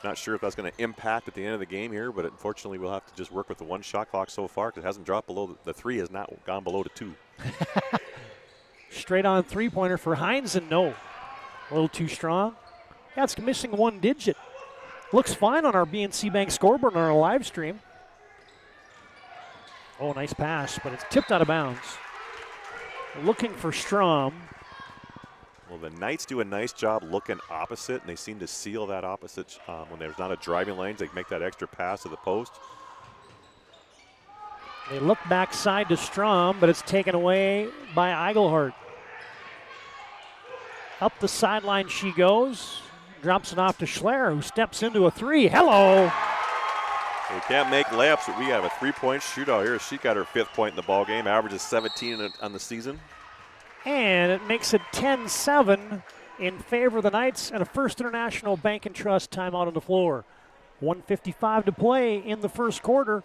Q: not sure if that's going to impact at the end of the game here, but unfortunately we'll have to just work with the one shot clock so far because it hasn't dropped below. The 3 has not gone below the 2.
P: Straight on three-pointer for Hines, and no. A little too strong. Yeah, it's missing 1 digit. Looks fine on our BNC Bank scoreboard on our live stream. Oh, nice pass, but it's tipped out of bounds. Looking for Strom.
Q: Well, the Knights do a nice job looking opposite, and they seem to seal that opposite when there's not a driving lane. They make that extra pass to the post.
P: They look backside to Strom, but it's taken away by Eigelhart. Up the sideline she goes. Drops it off to Schler, who steps into a 3. Hello!
Q: We can't make layups, but we have a 3-point shootout here. She got her 5th point in the ball game, averages 17 on the season.
P: And it makes it 10-7 in favor of the Knights, and a First International Bank and Trust timeout on the floor. 1:55 to play in the first quarter,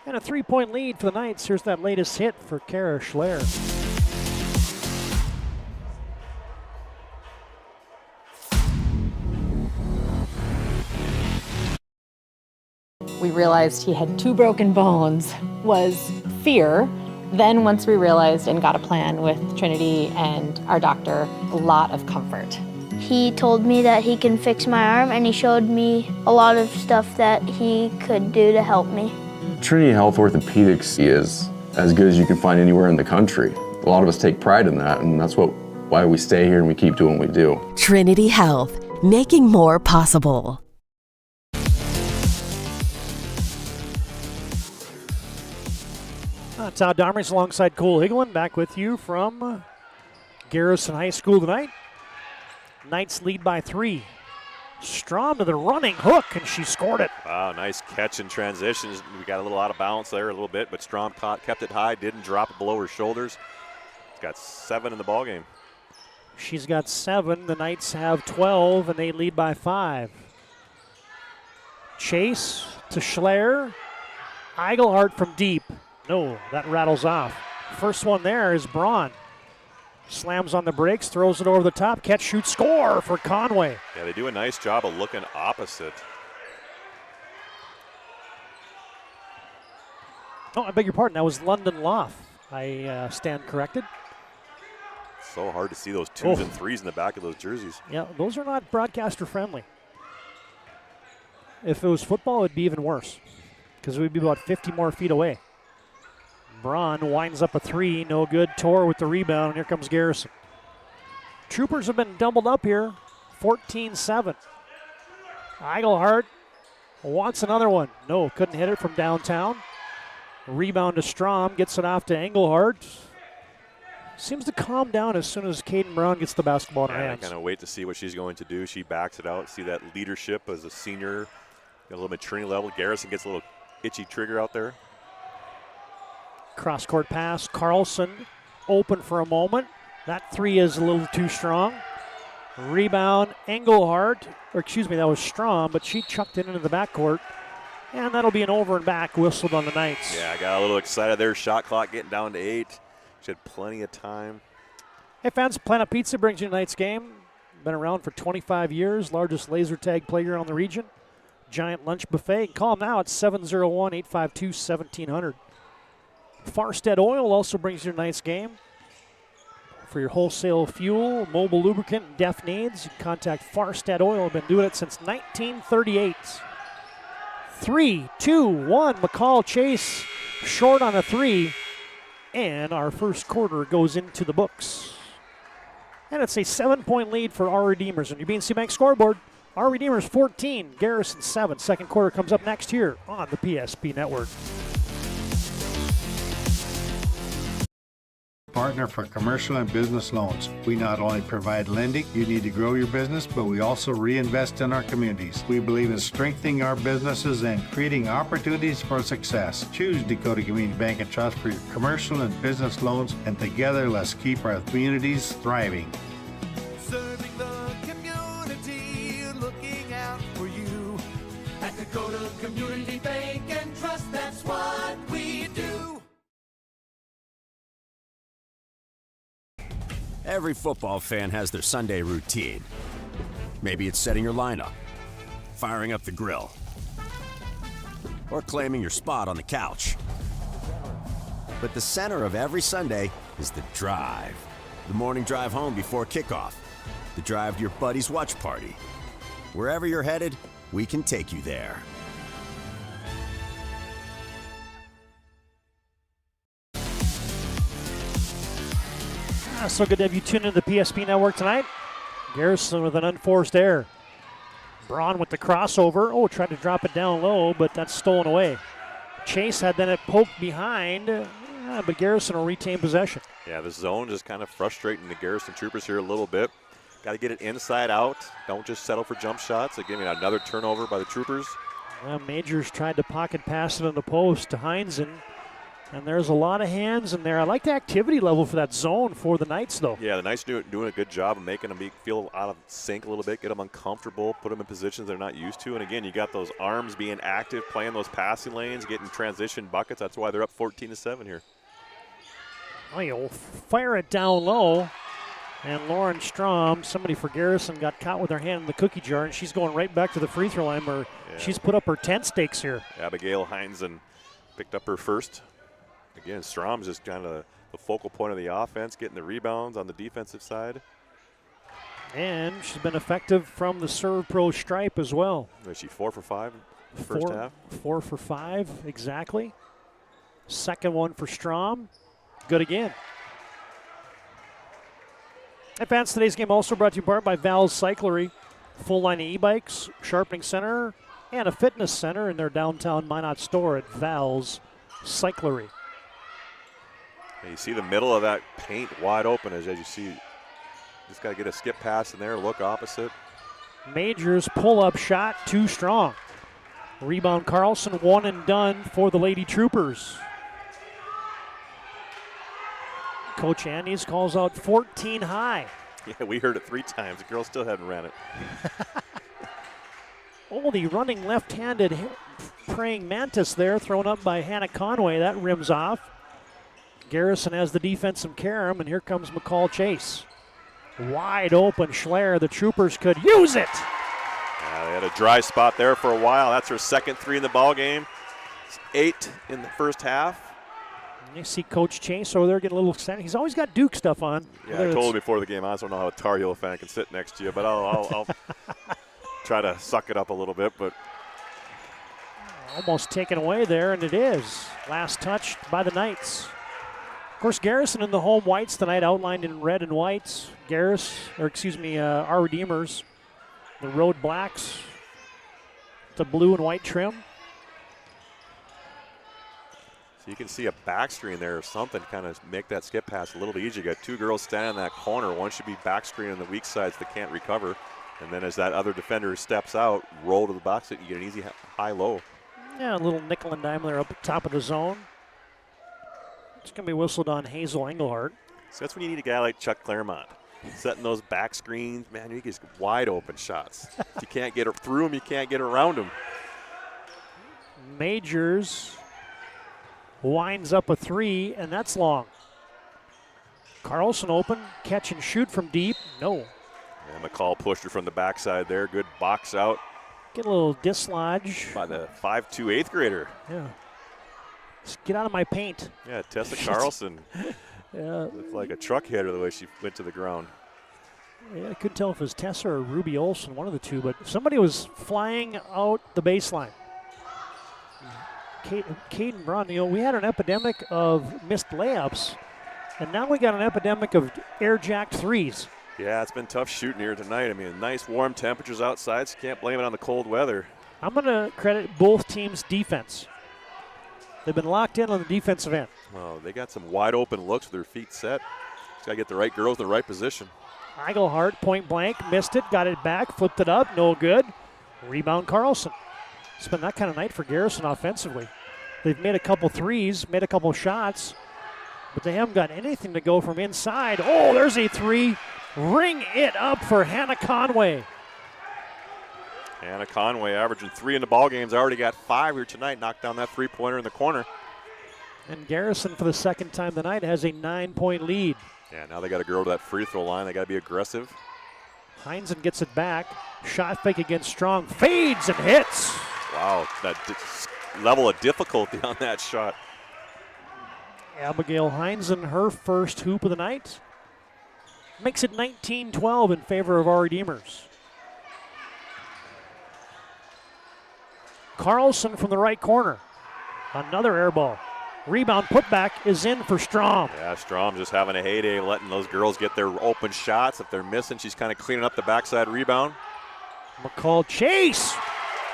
P: and a 3-point lead for the Knights. Here's that latest hit for Kara Schler.
B: We realized he had 2 broken bones was fear. Then once we realized and got a plan with Trinity and our doctor, a lot of comfort.
C: He told me that he can fix my arm, and he showed me a lot of stuff that he could do to help me.
D: Trinity Health Orthopedics is as good as you can find anywhere in the country. A lot of us take pride in that, and that's why we stay here and we keep doing what we do.
E: Trinity Health, making more possible.
P: Todd Domers alongside Cole Higelin, back with you from Garrison High School tonight. Knights lead by 3. Strom to the running hook, and she scored it.
Q: Wow, nice catch in transitions. We got a little out of balance there a little bit, but Strom kept it high, didn't drop it below her shoulders. She's got 7 in the ball game.
P: She's got 7. The Knights have 12, and they lead by 5. Chase to Schler. Eigelhart from deep. No, that rattles off. First one there is Braun. Slams on the brakes, throws it over the top, catch, shoot, score for Conway.
Q: Yeah, they do a nice job of looking opposite.
P: Oh, I beg your pardon, that was London Loft. I stand corrected.
Q: So hard to see those 2s and 3s in the back of those jerseys.
P: Yeah, those are not broadcaster friendly. If it was football, it'd be even worse because we'd be about 50 more feet away. Braun winds up a 3, no good. Tor with the rebound, and here comes Garrison. Troopers have been doubled up here, 14-7. Eigelhart wants another one. No, couldn't hit it from downtown. Rebound to Strom, gets it off to Engelhardt. Seems to calm down as soon as Caden Brown gets the basketball in her hands.
Q: I kind of wait to see what she's going to do. She backs it out. See that leadership as a senior, a little bit Trinity level. Garrison gets a little itchy trigger out there.
P: Cross-court pass. Carlson open for a moment. That 3 is a little too strong. Rebound, Engelhardt. Or excuse me, that was Strom, but she chucked it into the backcourt. And that'll be an over and back whistled on the Knights.
Q: Yeah, I got a little excited there. Shot clock getting down to 8. She had plenty of time.
P: Hey fans, Planet Pizza brings you tonight's game. Been around for 25 years. Largest laser tag playground in the region. Giant lunch buffet. You can call them now at 701-852-1700. Farstead Oil also brings you tonight's game. For your wholesale fuel, mobile lubricant, and DEF needs, you can contact Farstead Oil. Been doing it since 1938. 3, 2, 1. McCall Chase short on a 3. And our first quarter goes into the books. And it's a 7-point lead for our Redeemers. On your BNC Bank scoreboard, our Redeemers 14, Garrison 7. Second quarter comes up next here on the PSP Network.
U: Partner for commercial and business loans. We not only provide lending you need to grow your business, but we also reinvest in our communities. We believe in strengthening our businesses and creating opportunities for success. Choose Dakota Community Bank and Trust for your commercial and business loans, and together let's keep our communities thriving.
V: Serving the community, looking out for you. At Dakota Community Bank and Trust, that's what we do.
G: Every football fan has their Sunday routine. Maybe it's setting your lineup, firing up the grill, or claiming your spot on the couch. But the center of every Sunday is the drive. The morning drive home before kickoff. The drive to your buddy's watch party. Wherever you're headed, we can take you there.
P: So good to have you tune into the PSP Network tonight. Garrison with an unforced error. Braun with the crossover. Oh, tried to drop it down low, but that's stolen away. Chase had then it poked behind, but Garrison will retain possession.
Q: Yeah, this zone is kind of frustrating the Garrison Troopers here a little bit. Got to get it inside out. Don't just settle for jump shots. Again, another turnover by the Troopers.
P: Well, Majors tried to pocket pass it on the post to Heinzen. And there's a lot of hands in there. I like the activity level for that zone for the Knights, though.
Q: Yeah, the Knights doing a good job of making them feel out of sync a little bit, get them uncomfortable, put them in positions they're not used to. And again, you got those arms being active, playing those passing lanes, getting transition buckets. That's why they're up 14-7 here.
P: Oh, you'll fire it down low. And Lauren Strom, somebody for Garrison, got caught with her hand in the cookie jar, and she's going right back to the free throw line where she's put up her tent stakes here.
Q: Abigail Heinzen picked up her first. Again, Strom's just kind of the focal point of the offense, getting the rebounds on the defensive side.
P: And she's been effective from the serve pro stripe as well.
Q: Was she 4 for 5 in the first half?
P: 4 for 5, exactly. Second one for Strom. Good again. Advance today's game also brought to you in part by Val's Cyclery. Full line of e-bikes, sharpening center, and a fitness center in their downtown Minot store at Val's Cyclery.
Q: You see the middle of that paint wide open as you see. Just got to get a skip pass in there, look opposite.
P: Majors pull-up shot, too strong. Rebound Carlson, one and done for the Lady Troopers. Coach Andes calls out 14 high.
Q: Yeah, we heard it 3 times. The girls still haven't ran it.
P: Oh, the running left-handed praying mantis there, thrown up by Hannah Conway. That rims off. Garrison has the defensive carom, and here comes McCall Chase. Wide open Schler. The Troopers could use it.
Q: Yeah, they had a dry spot there for a while. That's her second 3 in the ball game. It's 8 in the first half.
P: And you see Coach Chase over there getting a little excited. He's always got Duke stuff on.
Q: Yeah, I told him before the game, I don't know how a Tar Heel fan can sit next to you, but I'll try to suck it up a little bit. But
P: almost taken away there, and it is. Last touch by the Knights. Of course, Garrison in the home whites tonight, outlined in red and whites. Our Redeemers, the road blacks, the blue and white trim.
Q: So you can see a back screen there or something, kind of make that skip pass a little bit easier. You got 2 girls standing in that corner. One should be back screen on the weak sides that can't recover. And then as that other defender steps out, roll to the box, you get an easy high-low.
P: Yeah, a little nickel and dime there up at the top of the zone. It's going to be whistled on Hazel Engelhardt.
Q: So that's when you need a guy like Chuck Claremont. Setting those back screens, man, you get wide open shots. If you can't get through them, you can't get around them.
P: Majors winds up a 3, and that's long. Carlson open, catch and shoot from deep. No.
Q: And McCall pushed her from the backside there. Good box out.
P: Get a little dislodge.
Q: By the 5'2" 8th grader.
P: Yeah. Just get out of my paint.
Q: Yeah, Tessa Carlson.
P: Yeah.
Q: Looked like a truck hitter the way she went to the ground.
P: Yeah, I couldn't tell if it was Tessa or Ruby Olsen, one of the two, but somebody was flying out the baseline. Caden Braun, we had an epidemic of missed layups, and now we got an epidemic of air-jacked threes.
Q: Yeah, it's been tough shooting here tonight. I mean, nice warm temperatures outside, so you can't blame it on the cold weather.
P: I'm going to credit both teams' defense. They've been locked in on the defensive end.
Q: Well, they got some wide open looks with their feet set. Just got to get the right girls in the right position.
P: Eigelhart, point blank, missed it, got it back, flipped it up, no good. Rebound Carlson. It's been that kind of night for Garrison offensively. They've made a couple threes, made a couple shots, but they haven't got anything to go from inside. Oh, there's a 3. Ring it up for Hannah Conway.
Q: Hannah Conway averaging 3 in the ball games. Already got 5 here tonight. Knocked down that 3-pointer in the corner.
P: And Garrison, for the second time tonight, has a 9-point lead.
Q: Yeah, now they got to go to that free throw line. They got to be aggressive.
P: Heinzen gets it back. Shot fake against Strong. Fades and hits.
Q: Wow, that level of difficulty on that shot.
P: Abigail Heinzen, her first hoop of the night. Makes it 19-12 in favor of our Redeemers. Carlson from the right corner. Another air ball. Rebound putback is in for Strom.
Q: Yeah, Strom just having a heyday, letting those girls get their open shots. If they're missing, she's kind of cleaning up the backside rebound.
P: McCall Chase,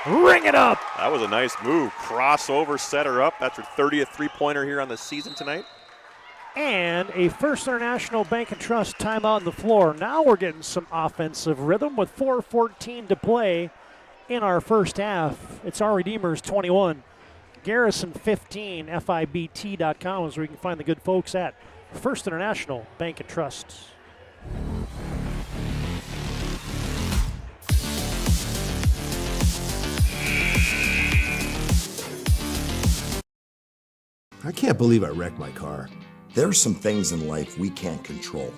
P: ring it up.
Q: That was a nice move. Crossover, set her up. That's her 30th three-pointer here on the season tonight.
P: And a First International Bank and Trust timeout on the floor. Now we're getting some offensive rhythm with 4:14 to play in our first half. It's our Redeemers 21. Garrison 15, FIBT.com is where you can find the good folks at First International Bank and Trust.
A: I can't believe I wrecked my car.
F: There are some things in life we can't control,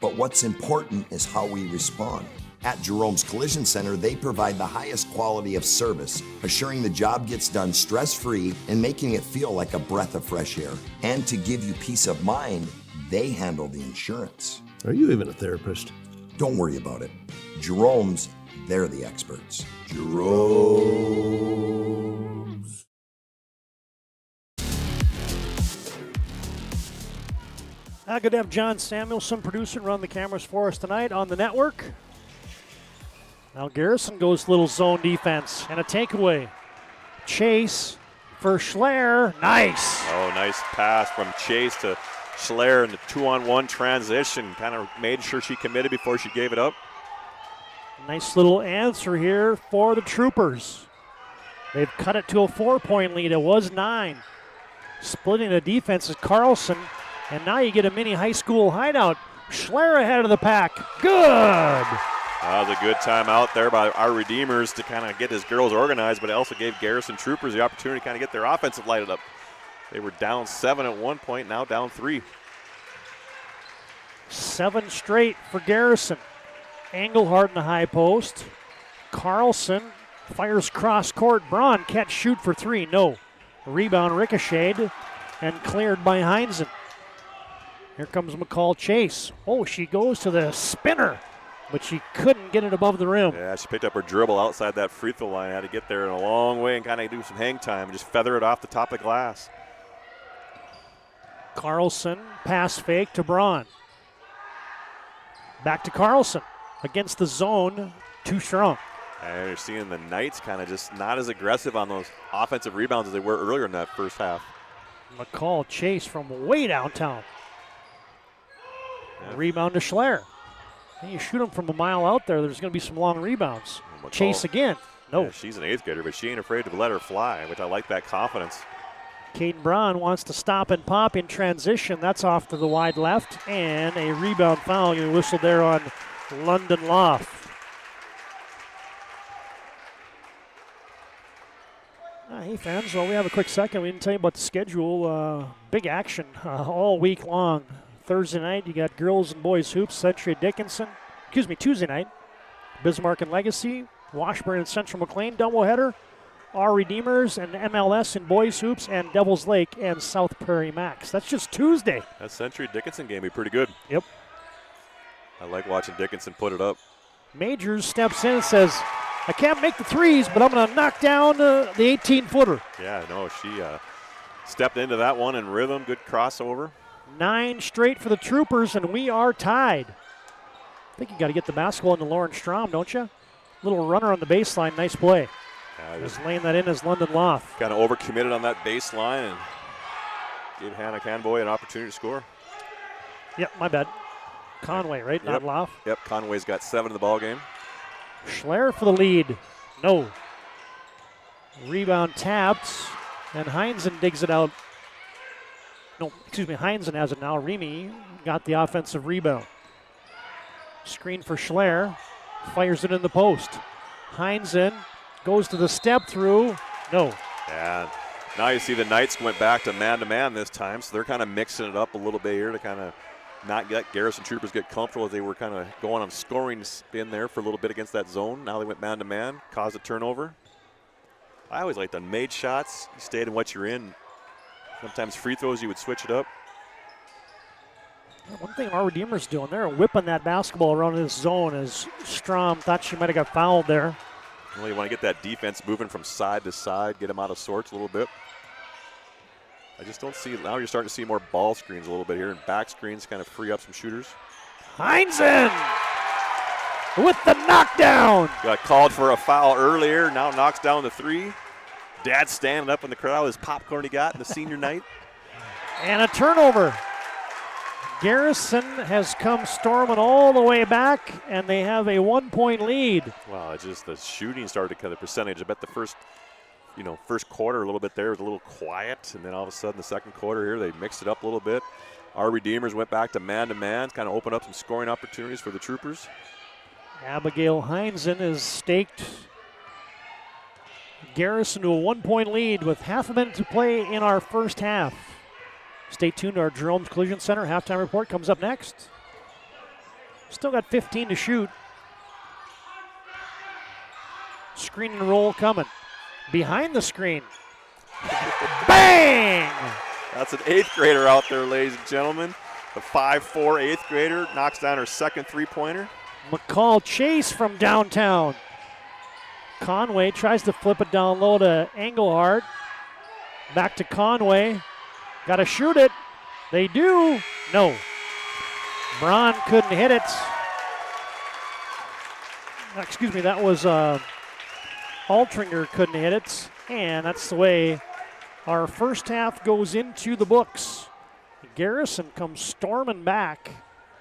F: but what's important is how we respond. At Jerome's Collision Center, they provide the highest quality of service, assuring the job gets done stress-free and making it feel like a breath of fresh air. And to give you peace of mind, they handle the insurance.
A: Are you even a therapist?
F: Don't worry about it. Jerome's, they're the experts. Jerome's.
P: Good to have John Samuelson, producer, run the cameras for us tonight on the network. Now Garrison goes little zone defense and a takeaway. Chase for Schler. Nice.
Q: Oh, nice pass from Chase to Schler in the 2-on-1 transition. Kind of made sure she committed before she gave it up.
P: Nice little answer here for the Troopers. They've cut it to a 4-point lead. It was 9. Splitting the defense is Carlson. And now you get a mini high school hideout. Schler ahead of the pack. Good.
Q: That was a good timeout there by our Redeemers to kind of get his girls organized, but it also gave Garrison Troopers the opportunity to kind of get their offensive lighted up. They were down 7 at one point, now down 3.
P: 7 straight for Garrison. Engelhardt in the high post. Carlson fires cross court. Braun can't shoot for 3. No. Rebound ricocheted and cleared by Heinzen. Here comes McCall Chase. Oh, she goes to the spinner, but she couldn't get it above the rim.
Q: Yeah, she picked up her dribble outside that free throw line. Had to get there in a long way and kind of do some hang time and just feather it off the top of the glass.
P: Carlson, pass fake to Braun. Back to Carlson. Against the zone, too strong.
Q: And you're seeing the Knights kind of just not as aggressive on those offensive rebounds as they were earlier in that first half.
P: McCall Chase from way downtown. Yeah. Rebound to Schler. You shoot them from a mile out there, there's going to be some long rebounds. Chase again. No.
Q: Yeah, she's an 8th grader, but she ain't afraid to let her fly, which I like that confidence.
P: Caden Braun wants to stop and pop in transition. That's off to the wide left. And a rebound foul. You whistled there on London Loft. Hey fans, well, we have a quick second. We didn't tell you about the schedule. Big action all week long. Thursday night, you got girls and boys hoops, Century Dickinson. Tuesday night, Bismarck and Legacy, Washburn and Central McLean, doubleheader. Our Redeemers and MLS in boys hoops, and Devils Lake and South Prairie Max. That's just Tuesday.
Q: That Century Dickinson game be pretty good.
P: Yep.
Q: I like watching Dickinson put it up.
P: Majors steps in and says, I can't make the threes, but I'm going to knock down the 18-footer.
Q: Yeah, no, she stepped into that one in rhythm. Good crossover.
P: 9 straight for the Troopers, and we are tied. I think you got to get the basketball into Lauren Strom, don't you? Little runner on the baseline, nice play. Just laying that in as London Loft.
Q: Kind of overcommitted on that baseline and gave Hannah Convoy an opportunity to score.
P: Yep, my bad. Conway, right? Not Loft.
Q: Yep, Conway's got 7 in the ball game.
P: Schler for the lead. No. Rebound tapped, and Heinzen digs it out. Heinzen has it now. Remy got the offensive rebound. Screen for Schler. Fires it in the post. Heinzen goes to the step through. No.
Q: Yeah, Now you see the Knights went back to man this time, so they're kind of mixing it up a little bit here to kind of not get Garrison Troopers get comfortable as they were kind of going on scoring spin there for a little bit against that zone. Now they went man-to-man, caused a turnover. I always liked the made shots. You stayed in what you're in. Sometimes free throws, you would switch it up.
P: One thing our Redeemers doing, they're whipping that basketball around this zone as Strom thought she might have got fouled there.
Q: Well, you want to get that defense moving from side to side, get them out of sorts a little bit. I just don't see, now you're starting to see more ball screens a little bit here, and back screens kind of free up some shooters.
P: Heinzen with the knockdown.
Q: Got called for a foul earlier, now knocks down the three. Dad standing up in the crowd with his popcorn he got in the senior night.
P: And a turnover. Garrison has come storming all the way back, and they have a 1-point lead.
Q: Wow, it's just the shooting started to kind of percentage. I bet the first quarter a little bit there was a little quiet, and then all of a sudden the second quarter here they mixed it up a little bit. Our Redeemers went back to man-to-man, kind of opened up some scoring opportunities for the Troopers.
P: Abigail Heinzen has staked Garrison to a 1-point lead with half a minute to play in our first half. Stay tuned. Our Jerome's Collision Center halftime report comes up next. Still got 15 to shoot. Screen and roll coming. Behind the screen. Bang!
Q: That's an 8th grader out there, ladies and gentlemen. The 5'4" 8th grader knocks down her second three-pointer.
P: McCall Chase from downtown. Conway tries to flip it down low to Engelhardt. Back to Conway. Got to shoot it. They do. No. Braun couldn't hit it. Excuse me, that was Altringer couldn't hit it. And that's the way our first half goes into the books. Garrison comes storming back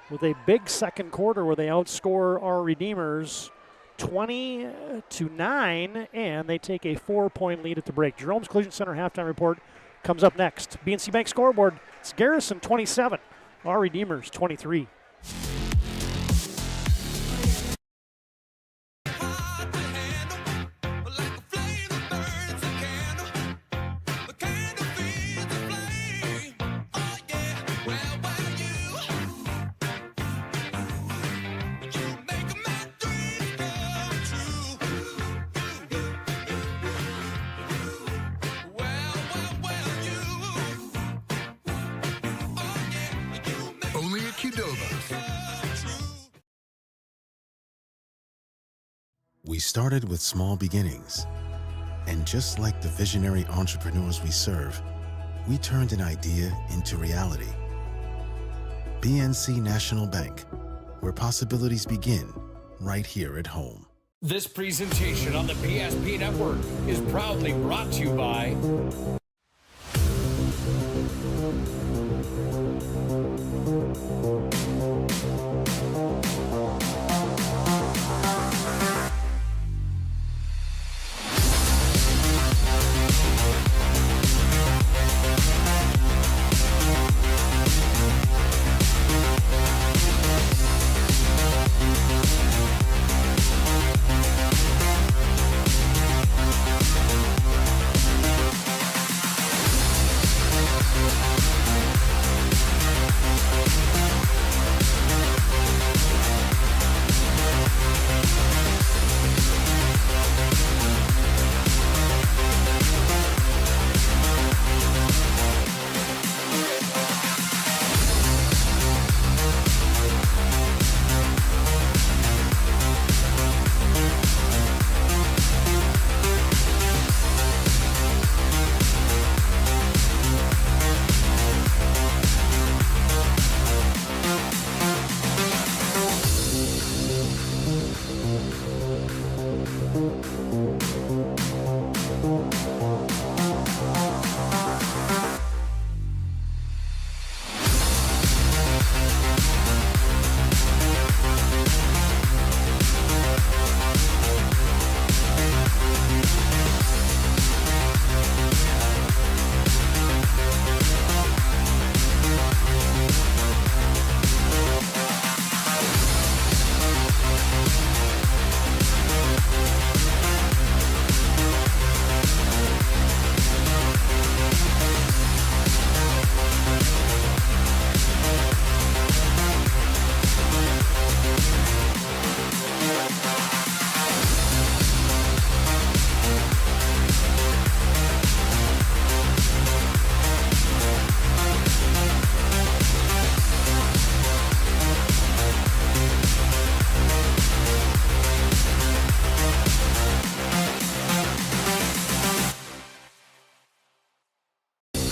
P: with a big second quarter where they outscore our Redeemers 20-9, and they take a 4-point lead at the break. Jerome's Collision Center halftime report comes up next. BNC Bank scoreboard, it's Garrison 27, our Redeemers 23.
H: We started with small beginnings, and just like the visionary entrepreneurs we serve, we turned an idea into reality. BNC National Bank, where possibilities begin right here at home.
I: This presentation on the PSP Network is proudly brought to you by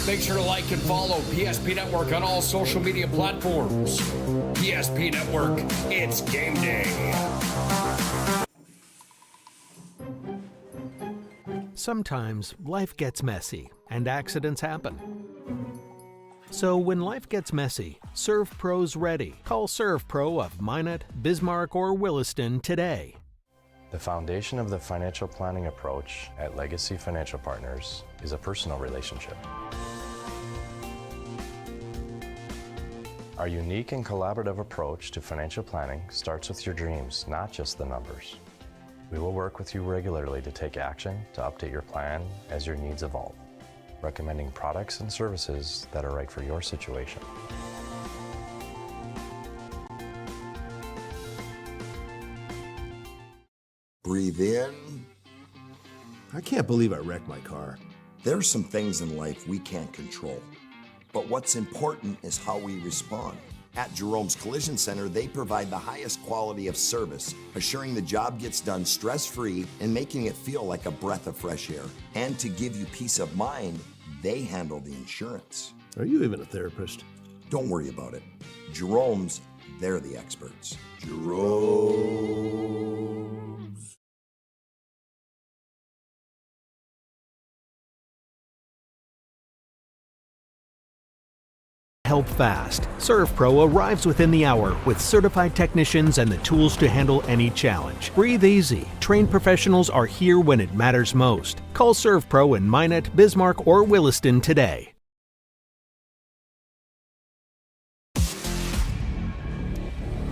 I: Make sure to like and follow PSP Network on all social media platforms. PSP Network, it's game day.
N: Sometimes life gets messy and accidents happen. So when life gets messy, ServPro's ready. Call ServPro of Minot, Bismarck, or Williston today.
J: The foundation of the financial planning approach at Legacy Financial Partners is a personal relationship. Our unique and collaborative approach to financial planning starts with your dreams, not just the numbers. We will work with you regularly to take action to update your plan as your needs evolve, recommending products and services that are right for your situation.
F: Breathe in.
A: I can't believe I wrecked my car.
F: There's some things in life we can't control, but what's important is how we respond. At Jerome's Collision Center, they provide the highest quality of service, assuring the job gets done stress-free and making it feel like a breath of fresh air. And to give you peace of mind, they handle the insurance.
A: Are you even a therapist?
F: Don't worry about it. Jerome's, they're the experts. Jerome's.
N: Help fast. ServPro arrives within the hour with certified technicians and the tools to handle any challenge. Breathe easy. Trained professionals are here when it matters most. Call ServPro in Minot, Bismarck, or Williston today.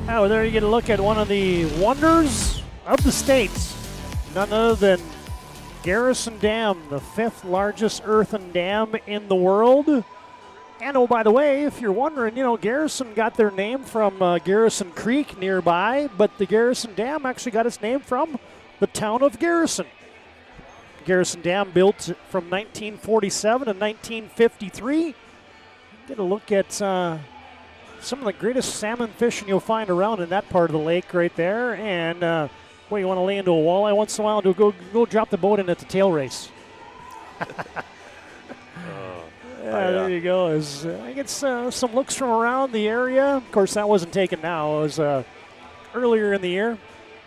P: Oh, there you get a look at one of the wonders of the States. None other than Garrison Dam, the 5th largest earthen dam in the world. And oh, by the way, if you're wondering, Garrison got their name from Garrison Creek nearby, but the Garrison Dam actually got its name from the town of Garrison. Garrison Dam built from 1947 to 1953. Get a look at some of the greatest salmon fishing you'll find around in that part of the lake right there. And, you want to lay into a walleye once in a while, go drop the boat in at the tail race. There you go. I get some looks from around the area. Of course, that wasn't taken now. It was earlier in the year.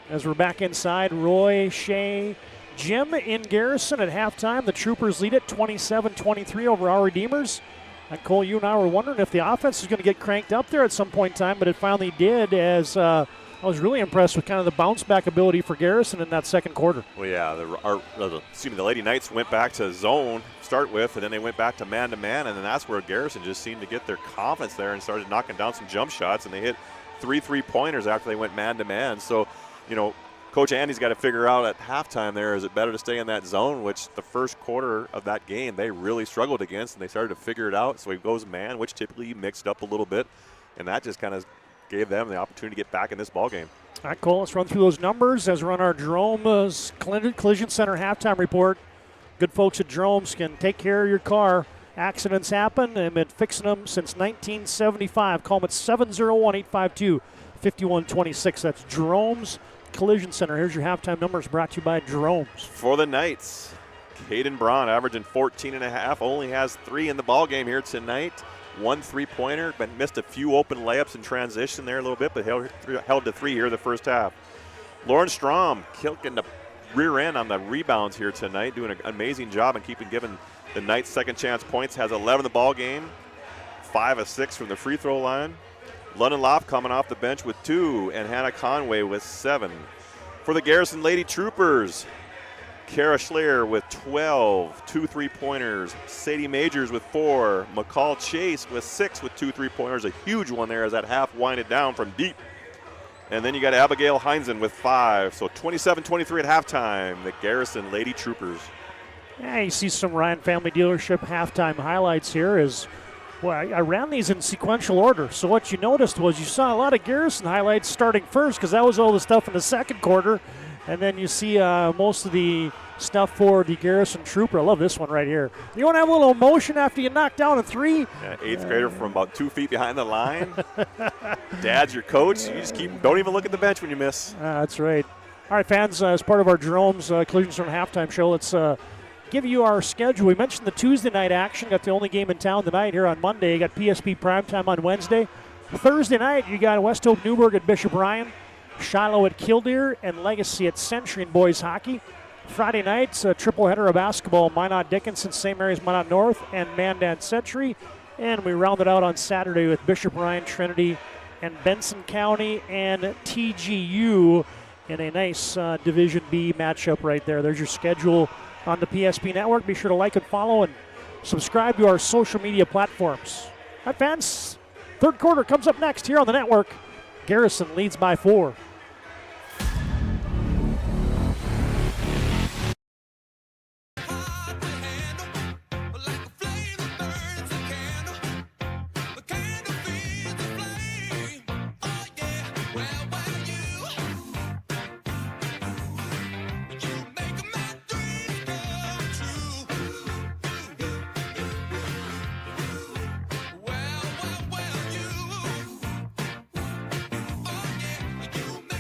P: As we're back inside, Roy, Shea, Jim in Garrison at halftime. The Troopers lead it 27-23 over our Redeemers. And Cole, you and I were wondering if the offense is going to get cranked up there at some point in time, but it finally did, as I was really impressed with kind of the bounce-back ability for Garrison in that second quarter.
Q: Well, yeah, the Lady Knights went back to zone start with, and then they went back to man-to-man, and then that's where Garrison just seemed to get their confidence there and started knocking down some jump shots, and they hit 3 3-pointers after they went man-to-man. So, Coach Andy's got to figure out at halftime there, is it better to stay in that zone, which the first quarter of that game they really struggled against, and they started to figure it out. So he goes man, which typically mixed up a little bit, and that just kind of gave them the opportunity to get back in this ball game.
P: All right, Cole, let's run through those numbers as we're on our Jerome's Collision Center halftime report. Good folks at Jerome's can take care of your car. Accidents happen, and they've been fixing them since 1975. Call them at 701-852-5126. That's Jerome's Collision Center. Here's your halftime numbers brought to you by Jerome's.
Q: For the Knights, Caden Braun averaging 14.5, only has 3 in the ball game here tonight. 1 3-pointer, but missed a few open layups in transition there a little bit, but held to 3 here the first half. Lauren Strom kicking the rear end on the rebounds here tonight, doing an amazing job and giving the Knights second chance points. Has 11 in the ball game, 5 of 6 from the free throw line. London Loft coming off the bench with 2, and Hannah Conway with 7. For the Garrison Lady Troopers, Kara Schleer with 12, 2 3-pointers. Sadie Majors with 4. McCall Chase with 6 with 2 3-pointers. A huge one there as that half winded down from deep. And then you got Abigail Heinzen with 5. So 27-23 at halftime, the Garrison Lady Troopers.
P: Yeah, you see some Ryan Family Dealership halftime highlights here. I ran these in sequential order. So what you noticed was you saw a lot of Garrison highlights starting first because that was all the stuff in the second quarter. And then you see most of the stuff for the Garrison Trooper. I love this one right here. You want to have a little emotion after you knock down a 3?
Q: Yeah, 8th grader from about 2 feet behind the line. Dad's your coach. You just don't even look at the bench when you miss.
P: That's right. All right, fans, as part of our Jerome's Collision Center halftime show, let's give you our schedule. We mentioned the Tuesday night action. Got the only game in town tonight here on Monday. You got PSP primetime on Wednesday. Thursday night, you got West Hope Newburgh at Bishop Ryan, Shiloh at Killdeer, and Legacy at Century in boys hockey. Friday nights, a triple header of basketball, Minot Dickinson, St. Mary's Minot North, and Mandan Century. And we round it out on Saturday with Bishop Ryan, Trinity, and Benson County, and TGU in a nice Division B matchup right there. There's your schedule on the PSP Network. Be sure to like and follow and subscribe to our social media platforms. All right, fans, third quarter comes up next here on the network. Garrison leads by 4.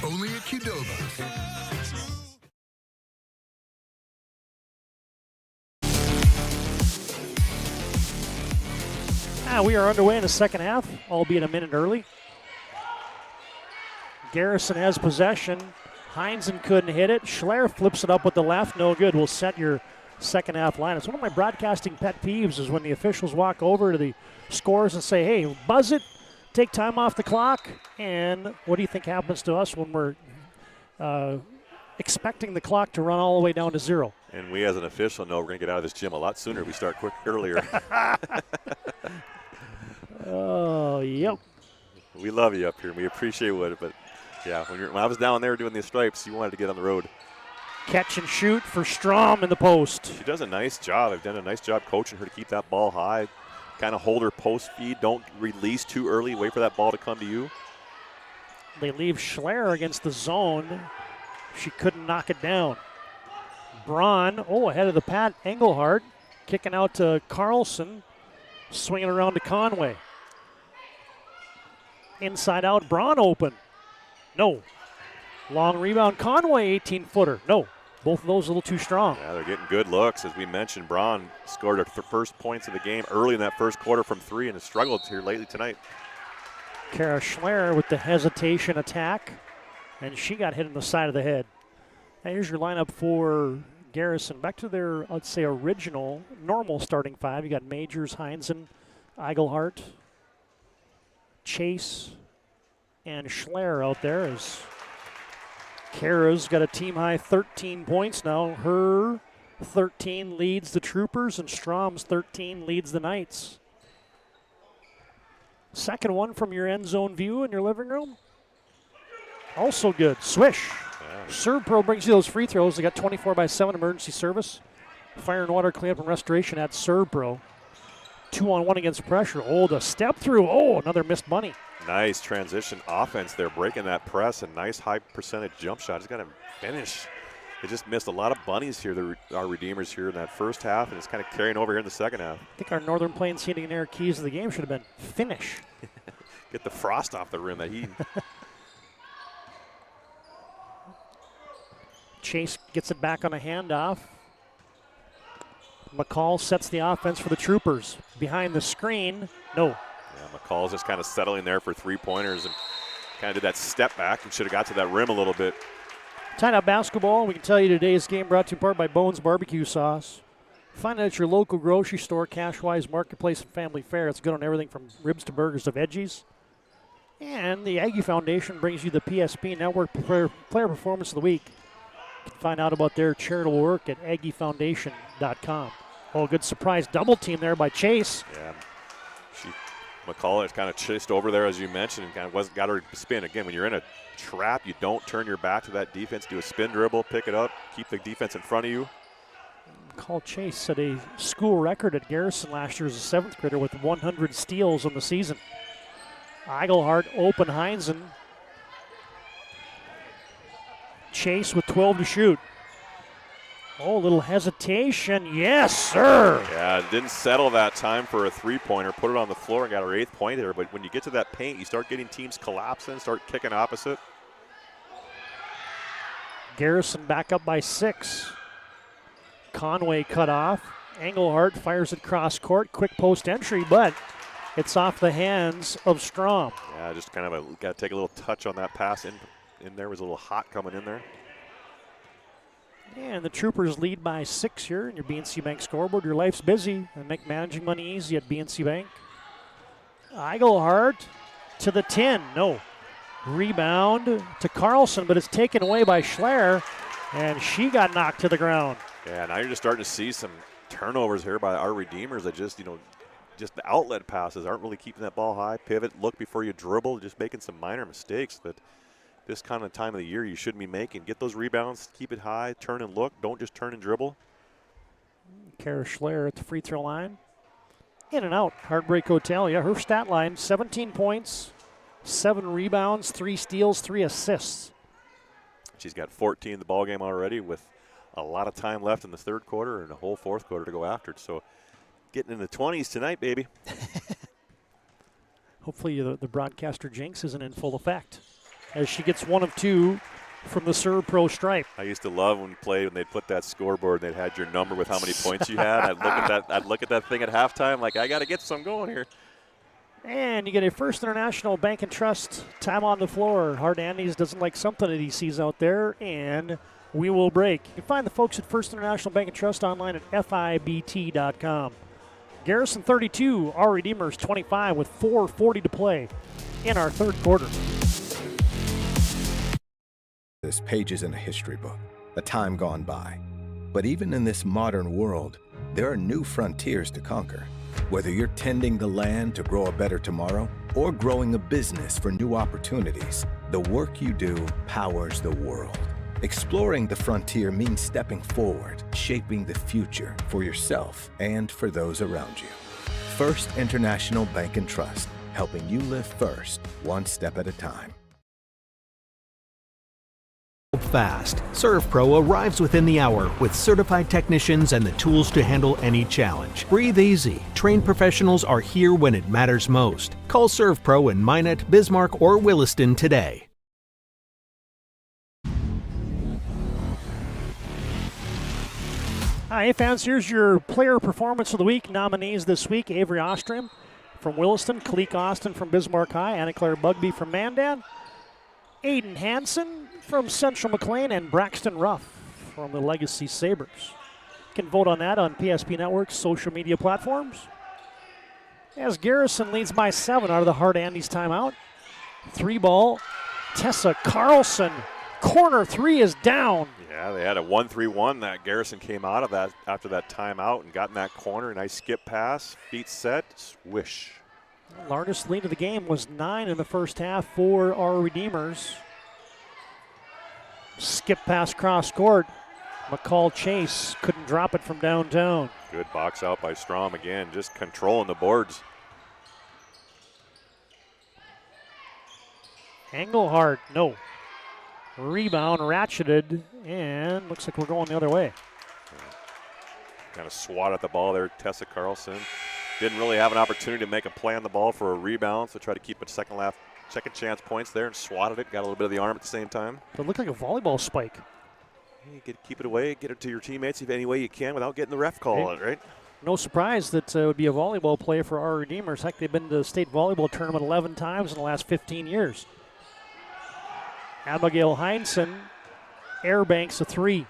V: Only at Qdoba.
P: We are underway in the second half, albeit a minute early. Garrison has possession. Heinzen couldn't hit it. Schler flips it up with the left. No good. Will set your second half line. It's one of my broadcasting pet peeves is when the officials walk over to the scores and say, hey, buzz it, take time off the clock. And what do you think happens to us when we're expecting the clock to run all the way down to 0?
Q: And we as an official know we're going to get out of this gym a lot sooner if we start earlier.
P: Oh, yep.
Q: We love you up here, and we appreciate it. But, yeah, when I was down there doing the stripes, you wanted to get on the road.
P: Catch and shoot for Strom in the post.
Q: She does a nice job. I've done a nice job coaching her to keep that ball high. Kind of hold her post feed. Don't release too early. Wait for that ball to come to you.
P: They leave Schler against the zone. She couldn't knock it down. Braun, ahead of the pad. Engelhardt kicking out to Carlson. Swinging around to Conway. Inside out, Braun open. No. Long rebound, Conway, 18-footer. No. Both of those a little too strong.
Q: Yeah, they're getting good looks. As we mentioned, Braun scored her first points of the game early in that first quarter from 3 and has struggled here lately tonight.
P: Kara Schler with the hesitation attack, and she got hit in the side of the head. Now here's your lineup for Garrison. Back to their, let's say, original, normal starting 5. You got Majors, Heinzen, Eigelhart, Chase, and Schler out there as Kara's got a team-high 13 points now. Her 13 leads the Troopers, and Strom's 13 leads the Knights. Second one from your end zone view in your living room. Also good. Swish. Yeah. Serve Pro brings you those free throws. They got 24/7 emergency service. Fire and water cleanup and restoration at Serve Pro. 2-on-1 against pressure. The step through. Another missed bunny.
Q: Nice transition offense there, breaking that press. A nice high percentage jump shot. He's got to finish. They just missed a lot of bunnies here, our Redeemers here in that first half, and it's kind of carrying over here in the second half.
P: I think our Northern Plains Heating and Air keys of the game should have been finish.
Q: Get the frost off the rim, that heat.
P: Chase gets it back on a handoff. McCall sets the offense for the Troopers. Behind the screen, no.
Q: Yeah, McCall's just kind of settling there for three-pointers and kind of did that step back and should have got to that rim a little bit.
P: Tied up basketball. We can tell you today's game brought to you in part by Bones Barbecue Sauce. Find it at your local grocery store, Cashwise, Marketplace, and Family Fare. It's good on everything from ribs to burgers to veggies. And the Aggie Foundation brings you the PSP Network Player Performance of the Week. You can find out about their charitable work at aggiefoundation.com. Good surprise double team there by Chase.
Q: Yeah, McCall has kind of chased over there, as you mentioned, and kind of got her to spin. Again, when you're in a trap, you don't turn your back to that defense. Do a spin dribble, pick it up, keep the defense in front of you.
P: McCall Chase set a school record at Garrison last year as a 7th grader with 100 steals on the season. Eigelhart, open Heinzen. Chase with 12 to shoot. A little hesitation. Yes, sir.
Q: Yeah, didn't settle that time for a three-pointer. Put it on the floor and got her 8th point there. But when you get to that paint, you start getting teams collapsing, start kicking opposite.
P: Garrison back up by 6. Conway cut off. Engelhardt fires it cross court. Quick post entry, but it's off the hands of Strom.
Q: Yeah, just kind of got to take a little touch on that pass in there. Was a little hot coming in there.
P: And the Troopers lead by 6 here in your BNC Bank scoreboard. Your life's busy and make managing money easy at BNC Bank. Engelhardt to the 10. No. Rebound to Carlson, but it's taken away by Schler, and she got knocked to the ground.
Q: Yeah, now you're just starting to see some turnovers here by our Redeemers that just, just the outlet passes aren't really keeping that ball high. Pivot, look before you dribble, just making some minor mistakes that this kind of time of the year you shouldn't be making. Get those rebounds, keep it high, turn and look. Don't just turn and dribble.
P: Kara Schler at the free throw line. In and out. Heartbreak Hotel. Yeah, her stat line, 17 points, 7 rebounds, 3 steals, 3 assists.
Q: She's got 14 in the ball game already with a lot of time left in the third quarter and a whole fourth quarter to go after it. So getting in the 20s tonight, baby.
P: Hopefully the broadcaster jinx isn't in full effect as she gets 1 of 2 from the Serve Pro stripe.
Q: I used to love when they'd put that scoreboard and they'd had your number with how many points you had. I'd look at that thing at halftime like, I got to get some going here.
P: And you get a First International Bank and Trust time on the floor. Hard Andes doesn't like something that he sees out there, and we will break. You can find the folks at First International Bank and Trust online at FIBT.com. Garrison 32, our Redeemers 25 with 4:40 to play in our third quarter.
M: This page is in a history book, a time gone by. But even in this modern world, there are new frontiers to conquer. Whether you're tending the land to grow a better tomorrow or growing a business for new opportunities, the work you do powers the world. Exploring the frontier means stepping forward, shaping the future for yourself and for those around you. First International Bank and Trust, helping you live first, one step at a time.
N: Fast. Serve Pro arrives within the hour with certified technicians and the tools to handle any challenge. Breathe easy. Trained professionals are here when it matters most. Call Serve Pro in Minot, Bismarck, or Williston today.
P: Hi, fans. Here's your Player Performance of the Week nominees this week. Avery Ostrom from Williston, Kalik Austin from Bismarck High, Anna Claire Bugby from Mandan, Aiden Hansen from Central McLean, and Braxton Ruff from the Legacy Sabres. You can vote on that on PSP Network's social media platforms. As Garrison leads by 7 out of the Hard Andes timeout. 3-ball, Tessa Carlson. Corner 3 is down.
Q: Yeah, they had a 1-3-1 that Garrison came out of that after that timeout and got in that corner. Nice skip pass, feet set, swish.
P: The largest lead of the game was 9 in the first half for our Redeemers. Skip pass cross court. McCall Chase couldn't drop it from downtown.
Q: Good box out by Strom again, just controlling the boards.
P: Engelhardt, no. Rebound ratcheted, and looks like we're going the other way.
Q: Kind of swat at the ball there, Tessa Carlson. Didn't really have an opportunity to make a play on the ball for a rebound, so tried to keep it second chance points there and swatted it. Got a little bit of the arm at the same time.
P: It looked like a volleyball spike.
Q: You keep it away, get it to your teammates if any way you can without getting the ref call on it, right?
P: No surprise that it would be a volleyball play for our Redeemers. Heck, they've been to the state volleyball tournament 11 times in the last 15 years. Abigail Heinsohn air banks a 3.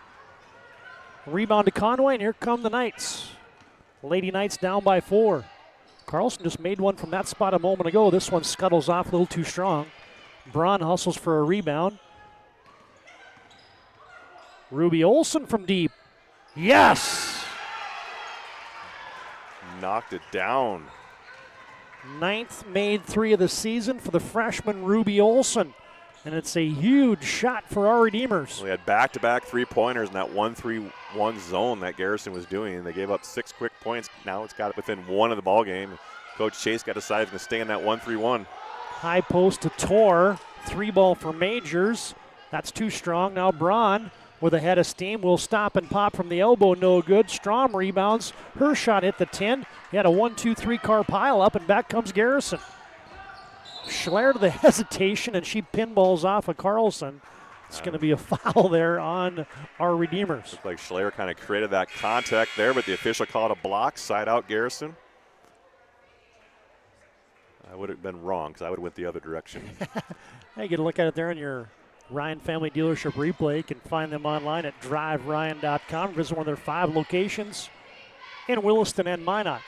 P: Rebound to Conway, and here come the Knights. Lady Knights down by 4. Carlson just made one from that spot a moment ago. This one scuttles off a little too strong. Braun hustles for a rebound. Ruby Olsen from deep. Yes!
Q: Knocked it down.
P: 9th made 3 of the season for the freshman Ruby Olsen. And it's a huge shot for our Redeemers.
Q: We had back-to-back three-pointers in that 1-3-1 zone that Garrison was doing. And they gave up 6 quick points. Now it's got it within 1 of the ball game. Coach Chase got decided to stay in that 1-3-1.
P: High post to Tor. 3-ball for Majors. That's too strong. Now Braun with a head of steam will stop and pop from the elbow. No good. Strom rebounds. Her shot hit the 10. He had a 1-2-3 car pile up, and back comes Garrison. Schler to the hesitation, and she pinballs off of Carlson. It's going to be a foul there on our Redeemers.
Q: Looked like Schleyer kind of created that contact there, but the official called a block. Side out Garrison. I would have been wrong because I would have went the other direction.
P: Hey, you get a look at it there in your Ryan Family Dealership replay. You can find them online at driveryan.com. Visit one of their 5 locations in Williston and Minot.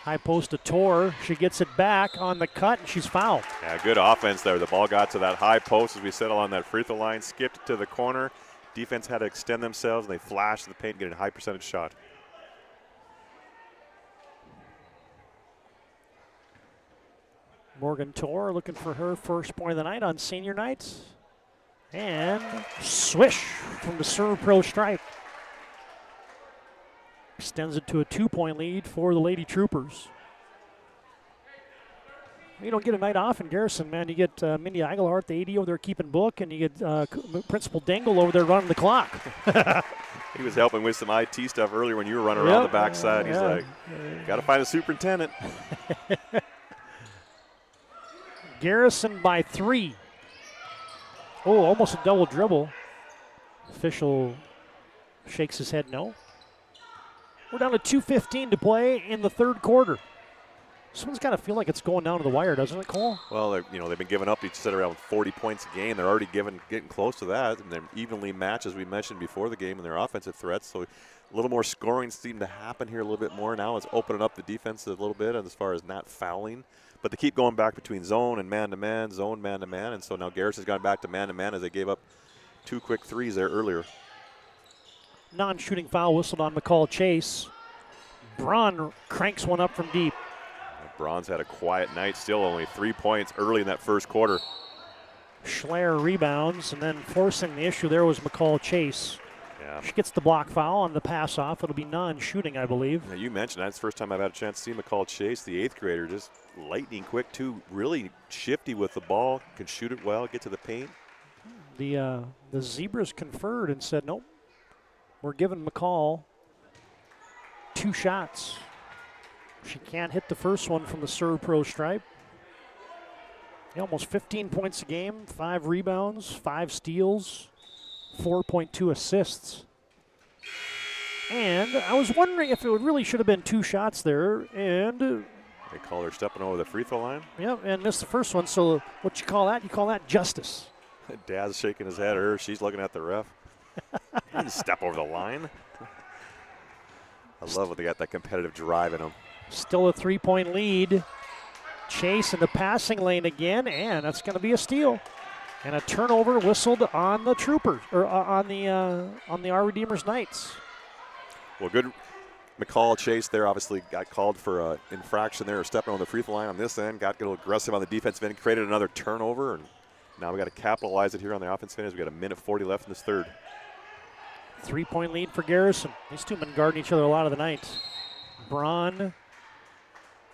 P: High post to Tor. She gets it back on the cut, and she's fouled.
Q: Yeah, good offense there. The ball got to that high post as we settle on that free throw line, skipped it to the corner. Defense had to extend themselves, and they flashed the paint, get a high percentage shot.
P: Morgan Tor looking for her first point of the night on senior night. And swish from the serve pro stripe. Extends it to a 2-point lead for the Lady Troopers. You don't get a night off in Garrison, man. You get Mindy Eigelhart, the AD over there keeping book, and you get Principal Dangle over there running the clock.
Q: He was helping with some IT stuff earlier when you were running around the backside. He's like, got to find a superintendent.
P: Garrison by 3. Oh, almost a double dribble. Official shakes his head no. We're down to 2:15 to play in the third quarter. This one's got to feel like it's going down to the wire, doesn't it, Cole?
Q: Well, they've been giving up each set around 40 points a game. They're already getting close to that, and they're evenly matched, as we mentioned before the game, in their offensive threats. So a little more scoring seemed to happen here a little bit more. Now it's opening up the defense a little bit as far as not fouling. But they keep going back between zone and man-to-man, zone, man-to-man. And so now Garrison's gone back to man-to-man as they gave up 2 quick threes there earlier.
P: Non-shooting foul whistled on McCall Chase. Braun cranks one up from deep.
Q: Braun's had a quiet night, still only 3 points early in that first quarter.
P: Schleyer rebounds, and then forcing the issue there was McCall Chase.
Q: Yeah.
P: She gets the block foul on the pass off. It'll be non-shooting, I believe.
Q: Now you mentioned that's the first time I've had a chance to see McCall Chase, the 8th grader, just lightning quick too, really shifty with the ball, can shoot it well, get to the paint.
P: The Zebras conferred and said, nope, we're giving McCall 2 shots. She can't hit the first one from the serve pro stripe. Almost 15 points a game, 5 rebounds, 5 steals, 4.2 assists. And I was wondering if it really should have been 2 shots there, and
Q: they call her stepping over the free throw line.
P: Yep, and missed the first one. So what you call that? You call that justice.
Q: Dad's shaking his head at her. She's looking at the ref. Didn't step over the line. I love when they got that competitive drive in them.
P: Still a 3-point lead. Chase in the passing lane again, and that's going to be a steal. And a turnover whistled on the Troopers, or on the our Redeemers Knights.
Q: Well, good. McCall Chase there obviously got called for an infraction there, stepping on the free throw line on this end, got a little aggressive on the defensive end, created another turnover, and now we got to capitalize it here on the offensive end as we got 1:40 left in this third.
P: 3-point lead for Garrison. These two have been guarding each other a lot of the night. Braun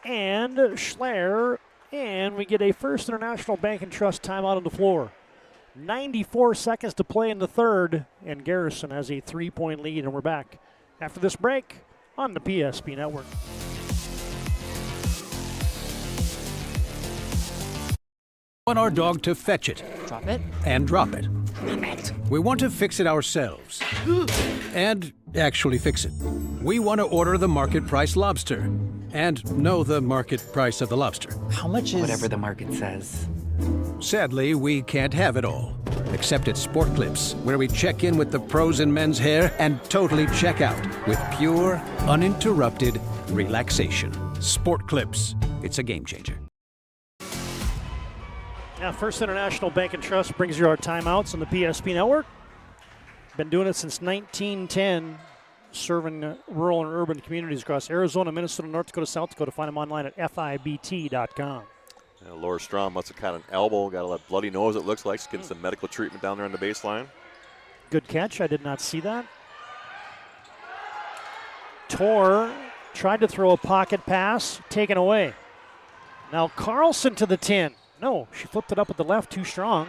P: and Schleyer, and we get a First International Bank and Trust timeout on the floor. 94 seconds to play in the third, and Garrison has a 3-point lead, and we're back after this break on the PSP Network.
N: Want our dog to fetch it.
O: Drop it.
N: And drop it. We want to fix it ourselves. And actually fix it. We want to order the market price lobster. And know the market price of the lobster.
O: How much is... Whatever the market says.
N: Sadly, we can't have it all. Except at Sport Clips, where we check in with the pros in men's hair and totally check out with pure, uninterrupted relaxation. Sport Clips. It's a game changer.
P: Now, First International Bank and Trust brings you our timeouts on the PSP Network. Been doing it since 1910, serving rural and urban communities across Arizona, Minnesota, North Dakota, South Dakota. Find them online at FIBT.com.
Q: Laura Strom must have caught an elbow, got a bloody nose, it looks like. She's getting some medical treatment down there on the baseline.
P: Good catch. I did not see that. Tor tried to throw a pocket pass, taken away. Now Carlson to the 10. No, she flipped it up with the left, too strong.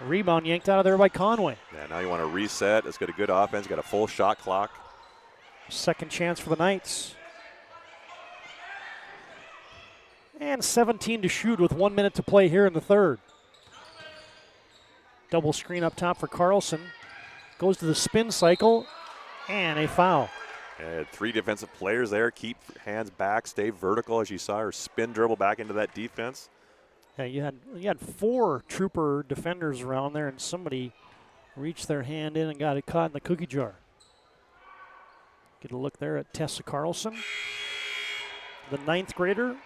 P: A rebound yanked out of there by Conway.
Q: Yeah, now you want to reset. It's got a good offense, got a full shot clock.
P: Second chance for the Knights. And 17 to shoot with 1 minute to play here in the third. Double screen up top for Carlson. Goes to the spin cycle, and a foul.
Q: And 3 defensive players there. Keep hands back, stay vertical as you saw her spin dribble back into that defense.
P: Yeah, you had 4 Trooper defenders around there, and somebody reached their hand in and got it caught in the cookie jar. Get a look there at Tessa Carlson, the 9th grader.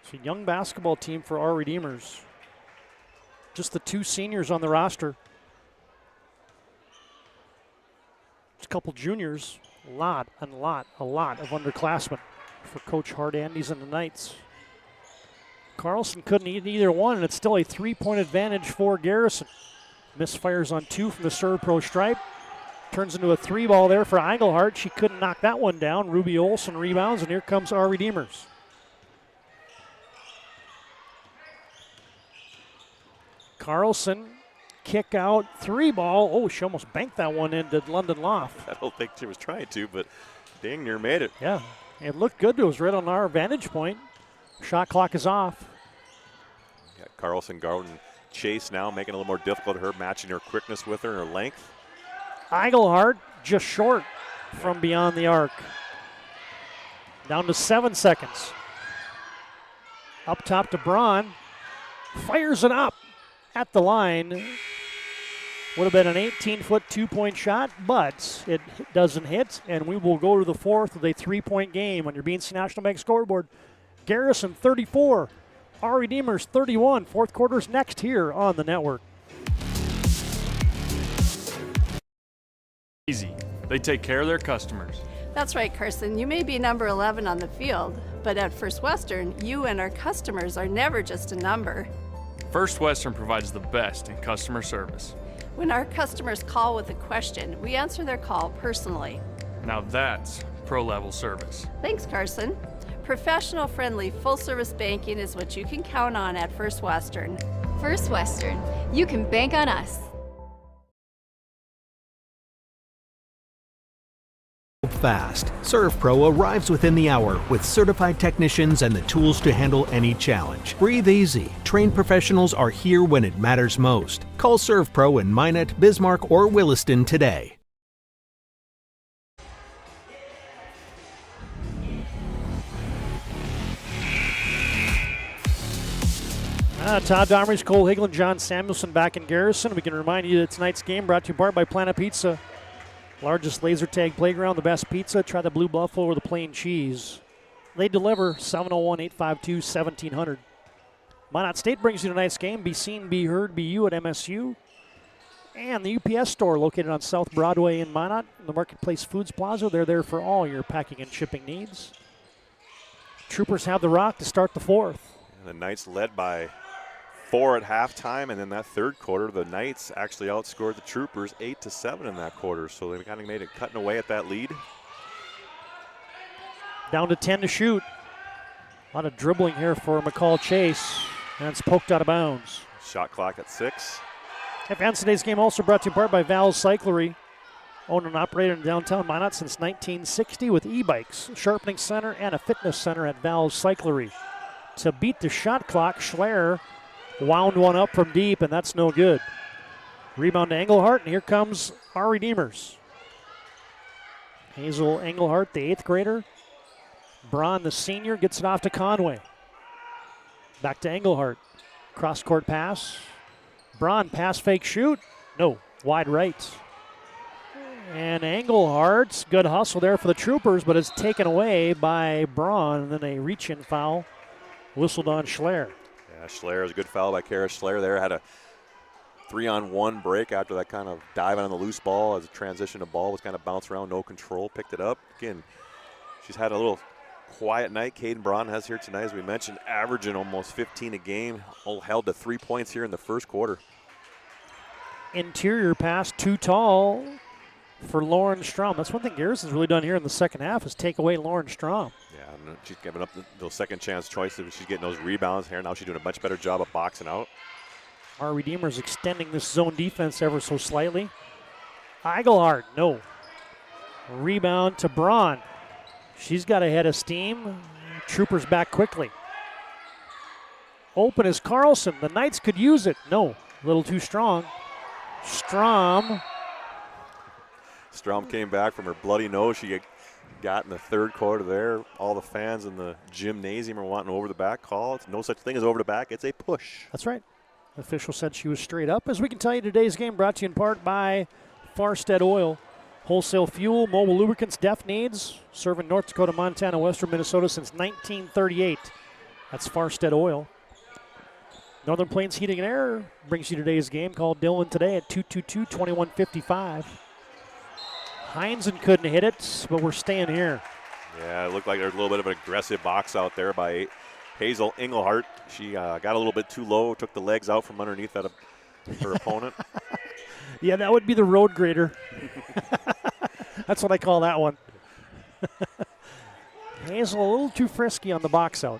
P: It's a young basketball team for our Redeemers. Just the 2 seniors on the roster. Just a couple juniors. A lot of underclassmen for Coach Hart Andes and the Knights. Carlson couldn't eat either one, and it's still a 3-point advantage for Garrison. Misfires on 2 from the serve pro stripe. Turns into a 3 ball there for Eigelhart. She couldn't knock that one down. Ruby Olson rebounds, and here comes our Redeemers. Carlson, kick out, 3 ball. Oh, she almost banked that one into London Loft.
Q: I don't think she was trying to, but dang near made it.
P: Yeah, it looked good. It was right on our vantage point. Shot clock is off.
Q: Got Carlson guarding Chase now, making it a little more difficult. Her matching her quickness with her and her length.
P: Eigelhart just short from beyond the arc. Down to 7 seconds. Up top to Braun. Fires it up at the line. Would have been an 18-foot 2-point shot, but it doesn't hit, and we will go to the 4th with a 3-point game on your BNC National Bank scoreboard. Garrison 34, our Redeemers 31. 4th quarter's next here on the network.
R: Easy. They take care of their customers.
S: That's right, Carson. You may be number 11 on the field, but at First Western, you and our customers are never just a number.
R: First Western provides the best in customer service.
S: When our customers call with a question, we answer their call personally.
R: Now that's pro-level service.
S: Thanks, Carson. Professional, friendly, full-service banking is what you can count on at First Western.
W: First Western. You can bank on us.
N: Fast. ServPro arrives within the hour with certified technicians and the tools to handle any challenge. Breathe easy. Trained professionals are here when it matters most. Call ServPro in Minot, Bismarck, or Williston today.
P: Todd Domrich, Cole Higglin, John Samuelson back in Garrison. We can remind you that tonight's game brought to you by Planet Pizza. Largest laser tag playground, the best pizza. Try the Blue Buffalo or the plain cheese. They deliver 701-852-1700. Minot State brings you tonight's game. Be seen, be heard, be you at MSU. And the UPS store located on South Broadway in Minot, in the Marketplace Foods Plaza. They're there for all your packing and shipping needs. Troopers have the rock to start the 4th.
Q: And the Knights led by 4 at halftime, and then that 3rd quarter, the Knights actually outscored the Troopers 8-7 in that quarter. So they kind of made it cutting away at that lead.
P: Down to 10 to shoot. A lot of dribbling here for McCall Chase, and it's poked out of bounds.
Q: Shot clock at 6.
P: And today's game also brought to you in part by Val's Cyclery, owned and operated in downtown Minot since 1960 with e-bikes, sharpening center, and a fitness center at Val's Cyclery. To beat the shot clock, Schler wound one up from deep, and that's no good. Rebound to Engelhart, and here comes our Redeemers. Hazel Engelhart, the 8th grader. Braun, the senior, gets it off to Conway. Back to Engelhart. Cross-court pass. Braun, pass, fake, shoot. No, wide right. And Engelhart, good hustle there for the Troopers, but it's taken away by Braun, and then a reach-in foul whistled on Schler.
Q: Yeah, Schler is a good foul by Kara Schler there. Had a 3-on-1 break after that kind of diving on the loose ball as a transition to ball was kind of bounced around, no control, picked it up. Again, she's had a little quiet night. Caden Braun has here tonight, as we mentioned, averaging almost 15 a game, all held to 3 points here in the 1st quarter.
P: Interior pass, too tall for Lauren Strom. That's one thing Garrison's really done here in the 2nd half is take away Lauren Strom.
Q: Yeah, she's giving up those second chance choices. She's getting those rebounds here. Now she's doing a much better job of boxing out.
P: Our Redeemers extending this zone defense ever so slightly. Eigelhart, no. Rebound to Braun. She's got a head of steam. Troopers back quickly. Open is Carlson. The Knights could use it. No. A little too strong. Strom
Q: came back from her bloody nose. She got in the third quarter there. All the fans in the gymnasium are wanting over the back call. It's no such thing as over the back. It's a push.
P: That's right. The official said she was straight up. As we can tell you, today's game brought to you in part by Farstead Oil. Wholesale fuel, mobile lubricants, DEF needs. Serving North Dakota, Montana, western Minnesota since 1938. That's Farstead Oil. Northern Plains Heating and Air brings you today's game. Call Dylan today at 222-2155. Heinzen couldn't hit it, but we're staying here.
Q: Yeah, it looked like there's a little bit of an aggressive box out there by Hazel Engelhart. She got a little bit too low, took the legs out from underneath her opponent.
P: Yeah, that would be the road grader. That's what I call that one. Hazel a little too frisky on the box out.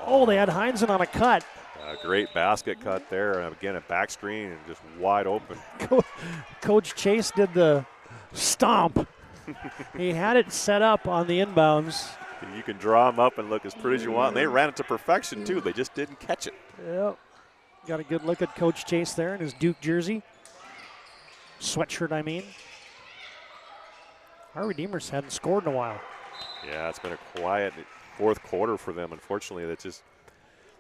P: Oh, they had Heinzen on a cut.
Q: Great basket cut there. Again, a back screen and just wide open.
P: Coach Chase did the stomp. He had it set up on the inbounds.
Q: You can draw them up and look as pretty as you want. And they ran it to perfection, too. They just didn't catch it.
P: Yep. Got a good look at Coach Chase there in his Duke jersey. Sweatshirt, I mean. Our Redeemers hadn't scored in a while.
Q: Yeah, it's been a quiet fourth quarter for them. Unfortunately,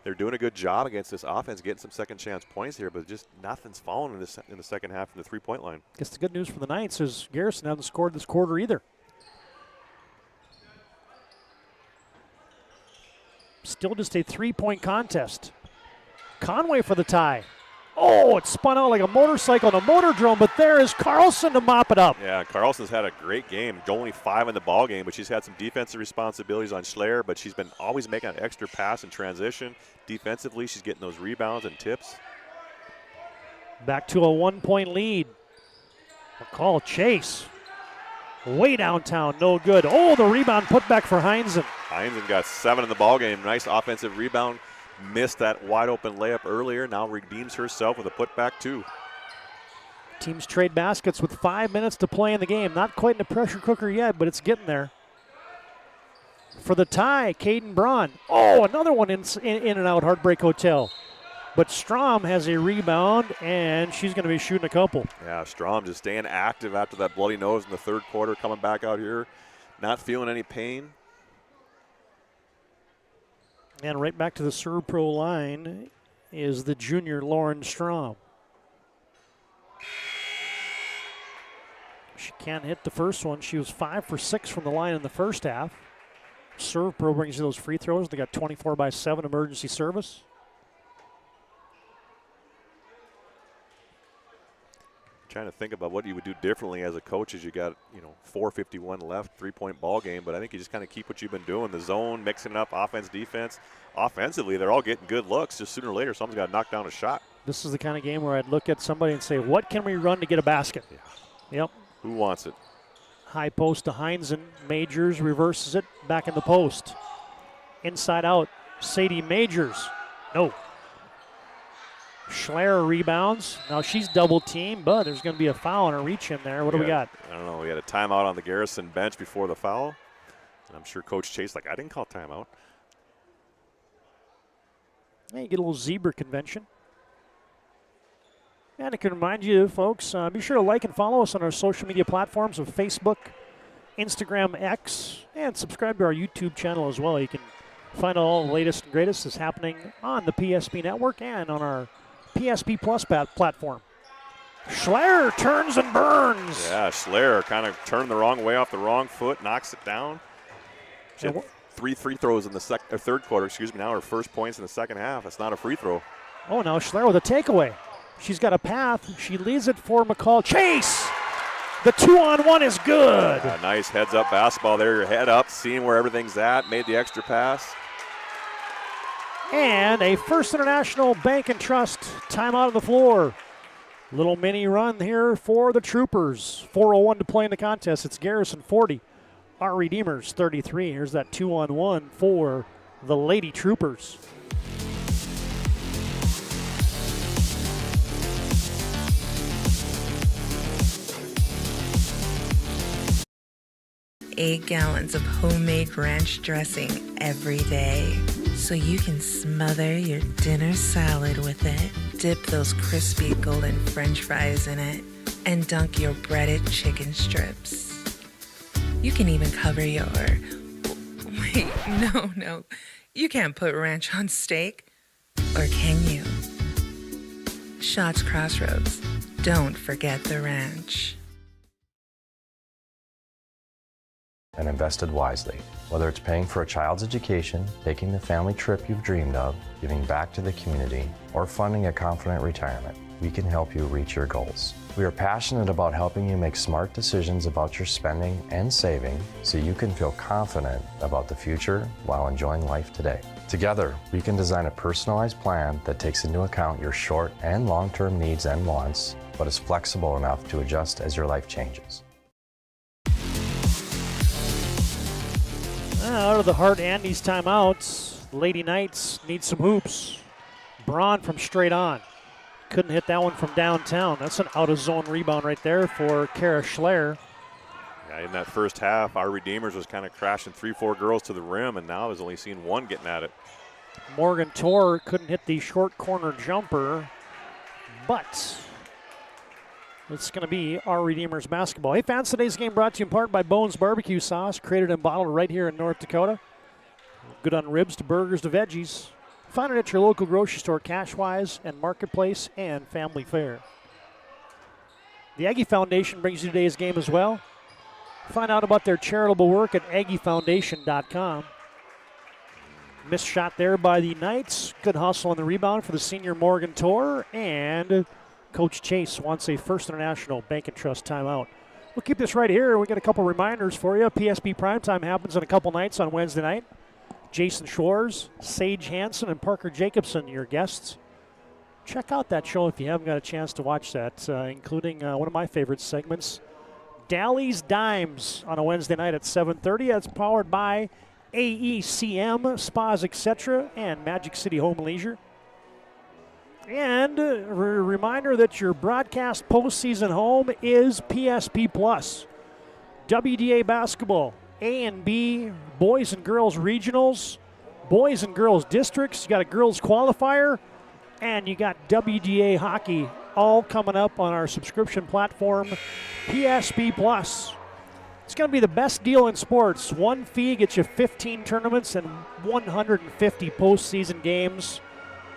Q: they're doing a good job against this offense, getting some second chance points here, but just nothing's falling in the second half from the three-point line.
P: Guess the good news for the Knights is Garrison hasn't scored this quarter either. Still just a three-point contest. Conway for the tie. Oh, it spun out like a motorcycle on a motor drone, but there is Carlson to mop it up.
Q: Yeah, Carlson's had a great game. Only 5 in the ball game, but she's had some defensive responsibilities on Schleyer, but she's been always making an extra pass in transition. Defensively, she's getting those rebounds and tips.
P: Back to a 1-point lead. McCall Chase. Way downtown, no good. Oh, the rebound put back for Heinzen.
Q: Heinzen got 7 in the ball game. Nice offensive rebound. Missed that wide open layup earlier. Now redeems herself with a putback too.
P: Teams trade baskets with 5 minutes to play in the game. Not quite in a pressure cooker yet, but it's getting there. For the tie, Caden Braun. Oh, another one in and out, Heartbreak Hotel. But Strom has a rebound, and she's going to be shooting a couple.
Q: Yeah, Strom just staying active after that bloody nose in the third quarter, coming back out here, not feeling any pain.
P: And right back to the Serve Pro line is the junior Lauren Strom. She can't hit the first one. She was 5 for 6 from the line in the first half. Serve Pro brings you those free throws. They got 24/7 emergency service.
Q: Trying to think about what you would do differently as a coach as you got, 4:51 left, 3-point ball game. But I think you just kind of keep what you've been doing, the zone, mixing it up, offense, defense. Offensively, they're all getting good looks. Just sooner or later, someone's got to knock down a shot.
P: This is the kind of game where I'd look at somebody and say, what can we run to get a basket?
Q: Yeah.
P: Yep.
Q: Who wants it?
P: High post to Heinzen. Majors reverses it back in the post. Inside out, Sadie Majors. No. Schleyer rebounds. Now she's double teamed, but there's going to be a foul on her reach in there. What do we got?
Q: I don't know. We had a timeout on the Garrison bench before the foul. And I'm sure Coach Chase, I didn't call timeout.
P: Yeah, you get a little zebra convention. And I can remind you, folks, be sure to like and follow us on our social media platforms of Facebook, Instagram, X, and subscribe to our YouTube channel as well. You can find all the latest and greatest that's happening on the PSP network and on our PSP Plus platform. Schleyer turns and burns.
Q: Yeah, Schleyer kind of turned the wrong way off the wrong foot, knocks it down. She had 3 free throws in the third quarter, Now her first points in the second half. That's not a free throw.
P: Oh, now Schleyer with a takeaway. She's got a path. She leads it for McCall Chase. The 2-on-1 is good.
Q: Nice heads-up basketball there. Your head up, seeing where everything's at. Made the extra pass.
P: And a First International Bank and Trust timeout on the floor. Little mini run here for the Troopers. 4:01 to play in the contest. It's Garrison 40, our Redeemers 33. Here's that 2-on-1 for the Lady Troopers.
K: Eight gallons of homemade ranch dressing every day. so you can smother your dinner salad with it, dip those crispy golden French fries in it, and dunk your breaded chicken strips. You can even cover your... Wait, no. You can't put ranch on steak. Or can you? Shots Crossroads. Don't forget the ranch.
J: And invested wisely. Whether it's paying for a child's education, taking the family trip you've dreamed of, giving back to the community, or funding a confident retirement, we can help you reach your goals. We are passionate about helping you make smart decisions about your spending and saving so you can feel confident about the future while enjoying life today. Together, we can design a personalized plan that takes into account your short and long-term needs and wants, but is flexible enough to adjust as your life changes.
P: Out of the Hart Andy's timeouts, Lady Knights need some hoops. Braun from straight on. Couldn't hit that one from downtown. That's an out-of-zone rebound right there for Kara Schleyer.
Q: Yeah, in that first half, our Redeemers was kind of crashing 3-4 girls to the rim, and now has only seen one getting at it.
P: Morgan Torr couldn't hit the short corner jumper, but it's going to be our Redeemers basketball. Hey fans, today's game brought to you in part by Bones Barbecue Sauce, created and bottled right here in North Dakota. Good on ribs to burgers to veggies. Find it at your local grocery store, Cashwise and Marketplace and Family Fare. The Aggie Foundation brings you today's game as well. Find out about their charitable work at aggiefoundation.com. Missed shot there by the Knights. Good hustle on the rebound for the senior Morgan Torr. And Coach Chase wants a First International Bank and Trust timeout. We'll keep this right here. We got a couple reminders for you. PSP Primetime happens in a couple nights on Wednesday night. Jason Shores, Sage Hansen, and Parker Jacobson, your guests. Check out that show if you haven't got a chance to watch that, including one of my favorite segments, Dalley's Dimes, on a Wednesday night at 7:30. That's powered by AECM, Spas, etc., and Magic City Home Leisure. And a reminder that your broadcast postseason home is PSP Plus. WDA basketball, A and B, boys and girls regionals, boys and girls districts. You got a girls qualifier, and you got WDA hockey all coming up on our subscription platform, PSP Plus. It's going to be the best deal in sports. One fee gets you 15 tournaments and 150 postseason games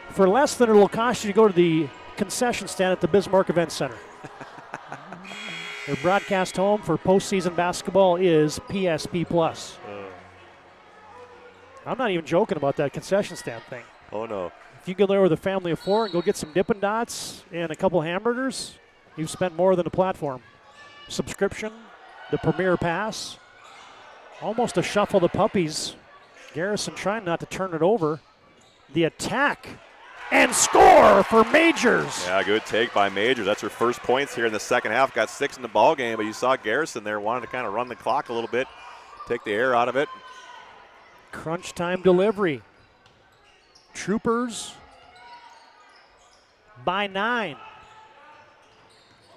P: for less than it'll cost you to go to the concession stand at the Bismarck Event Center. Their broadcast home for postseason basketball is PSP Plus. I'm not even joking about that concession stand thing.
Q: Oh, no.
P: If you go there with a family of four and go get some Dippin' Dots and a couple hamburgers, you've spent more than a platform. Subscription, the Premier Pass, almost a shuffle of the puppies. Garrison trying not to turn it over. The attack and score for Majors.
Q: Yeah, good take by Majors. That's her first points here in the second half. Got 6 in the ball game, but you saw Garrison there wanted to kind of run the clock a little bit, take the air out of it.
P: Crunch time delivery. Troopers by 9.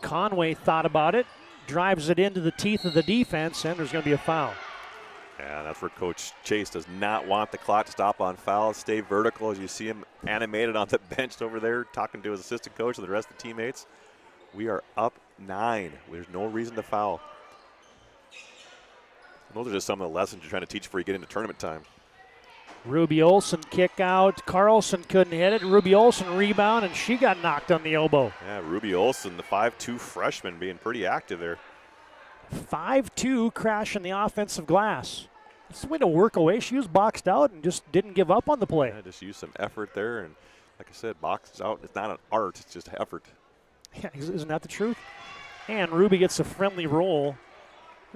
P: Conway thought about it, drives it into the teeth of the defense, and there's going to be a foul.
Q: Yeah, that's where Coach Chase does not want the clock to stop on fouls. Stay vertical as you see him animated on the bench over there, talking to his assistant coach and the rest of the teammates. We are up 9. There's no reason to foul. Those are just some of the lessons you're trying to teach before you get into tournament time.
P: Ruby Olsen kick out. Carlson couldn't hit it. Ruby Olsen rebound, and she got knocked on the elbow.
Q: Yeah, Ruby Olsen, the 5'2 freshman, being pretty active there.
P: 5'2", crashing the offensive glass. It's the way to work away. She was boxed out and just didn't give up on the play.
Q: Yeah, just use some effort there. And like I said, boxes out, it's not an art, it's just effort.
P: Yeah, isn't that the truth? And Ruby gets a friendly roll.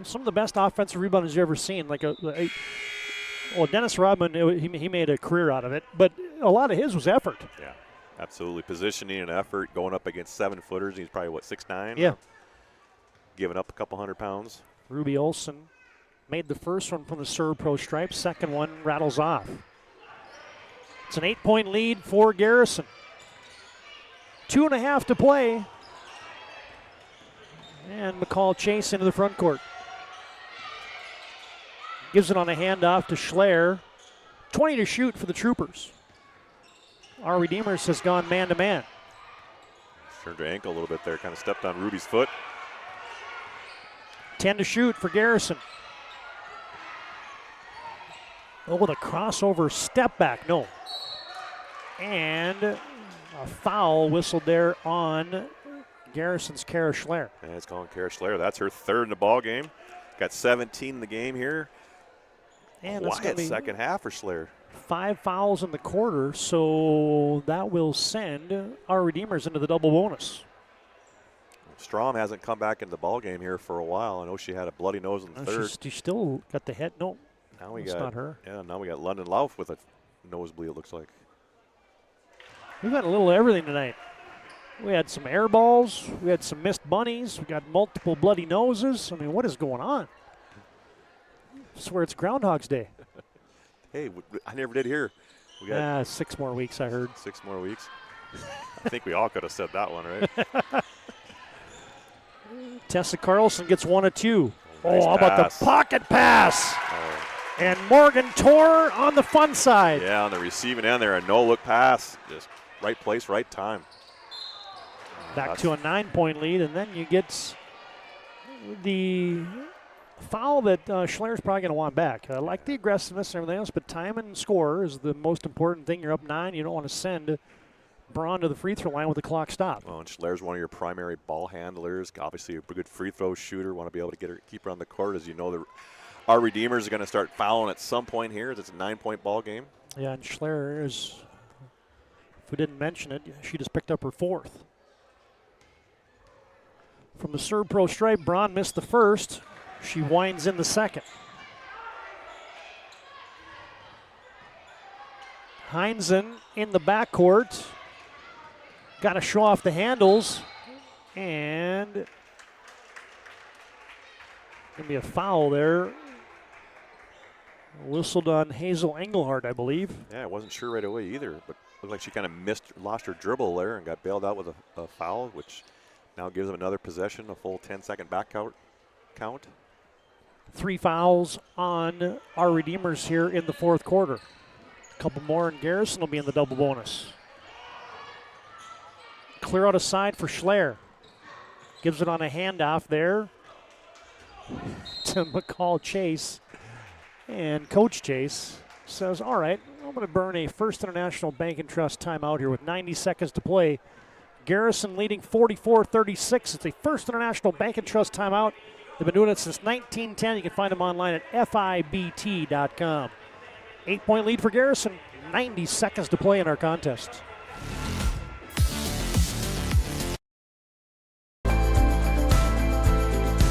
P: Some of the best offensive rebounders you've ever seen. Well, Dennis Rodman, he made a career out of it, but a lot of his was effort.
Q: Yeah, absolutely. Positioning and effort, going up against 7-footers. He's probably, 6'9"?
P: Yeah.
Q: Giving up a couple 100 pounds.
P: Ruby Olsen made the first one from the Serve Pro stripe. Second one rattles off. It's an 8-point lead for Garrison. 2.5 to play. And McCall Chase into the front court. Gives it on a handoff to Schleyer. 20 to shoot for the Troopers. Our Redeemers has gone man-to-man.
Q: Turned her ankle a little bit there, kind of stepped on Ruby's foot.
P: 10 to shoot for Garrison. Oh, with a crossover step back, no. And a foul whistled there on Garrison's Kara Schler.
Q: And it's calling Kara Schler. That's her third in the ball game. Got 17 in the game here.
P: And it's
Q: quiet second half for Schler.
P: 5 fouls in the quarter, so that will send our Redeemers into the double bonus.
Q: Strom hasn't come back in the ball game here for a while. I know she had a bloody nose in the third.
P: She still got the head. No,
Q: now we
P: that's
Q: got
P: not her.
Q: Yeah, now we got London Lauf with a nosebleed, it looks like.
P: We've got a little of everything tonight. We had some air balls. We had some missed bunnies. We got multiple bloody noses. I mean, what is going on? I swear it's Groundhog's Day.
Q: Hey, I never did hear. We got
P: 6 more weeks, I heard.
Q: 6 more weeks. I think we all could have said that one, right?
P: Tessa Carlson gets 1 of 2.
Q: Nice
P: how about
Q: pass.
P: the pocket pass? And Morgan Tor on the fun side.
Q: Yeah, on the receiving end there, a no-look pass. Just right place, right time.
P: Back to a 9-point lead, and then you get the foul that Schler's probably going to want back. I like the aggressiveness and everything else, but time and score is the most important thing. You're up 9. You don't want to send Braun to the free throw line with the clock stopped.
Q: Well, and Schler's one of your primary ball handlers. Obviously, a good free throw shooter. Want to be able to keep her on the court. As you know, our Redeemers are going to start fouling at some point here. It's a 9-point ball game.
P: Yeah, and Schler is, if we didn't mention it, she just picked up her 4th. From the serve pro stripe, Braun missed the first. She winds in the second. Heinzen in the backcourt. Got to show off the handles. And going to be a foul there. Whistled on Hazel Engelhardt, I believe.
Q: Yeah, I wasn't sure right away either, but looked like she kind of lost her dribble there and got bailed out with a foul, which now gives them another possession, a full 10-second back count.
P: 3 fouls on our Redeemers here in the 4th quarter. A couple more, and Garrison will be in the double bonus. Clear out a side for Schler. Gives it on a handoff there to McCall Chase. And Coach Chase says, all right, I'm going to burn a First International Bank and Trust timeout here with 90 seconds to play. Garrison leading 44-36. It's a First International Bank and Trust timeout. They've been doing it since 1910. You can find them online at FIBT.com. 8-point lead for Garrison. 90 seconds to play in our contest.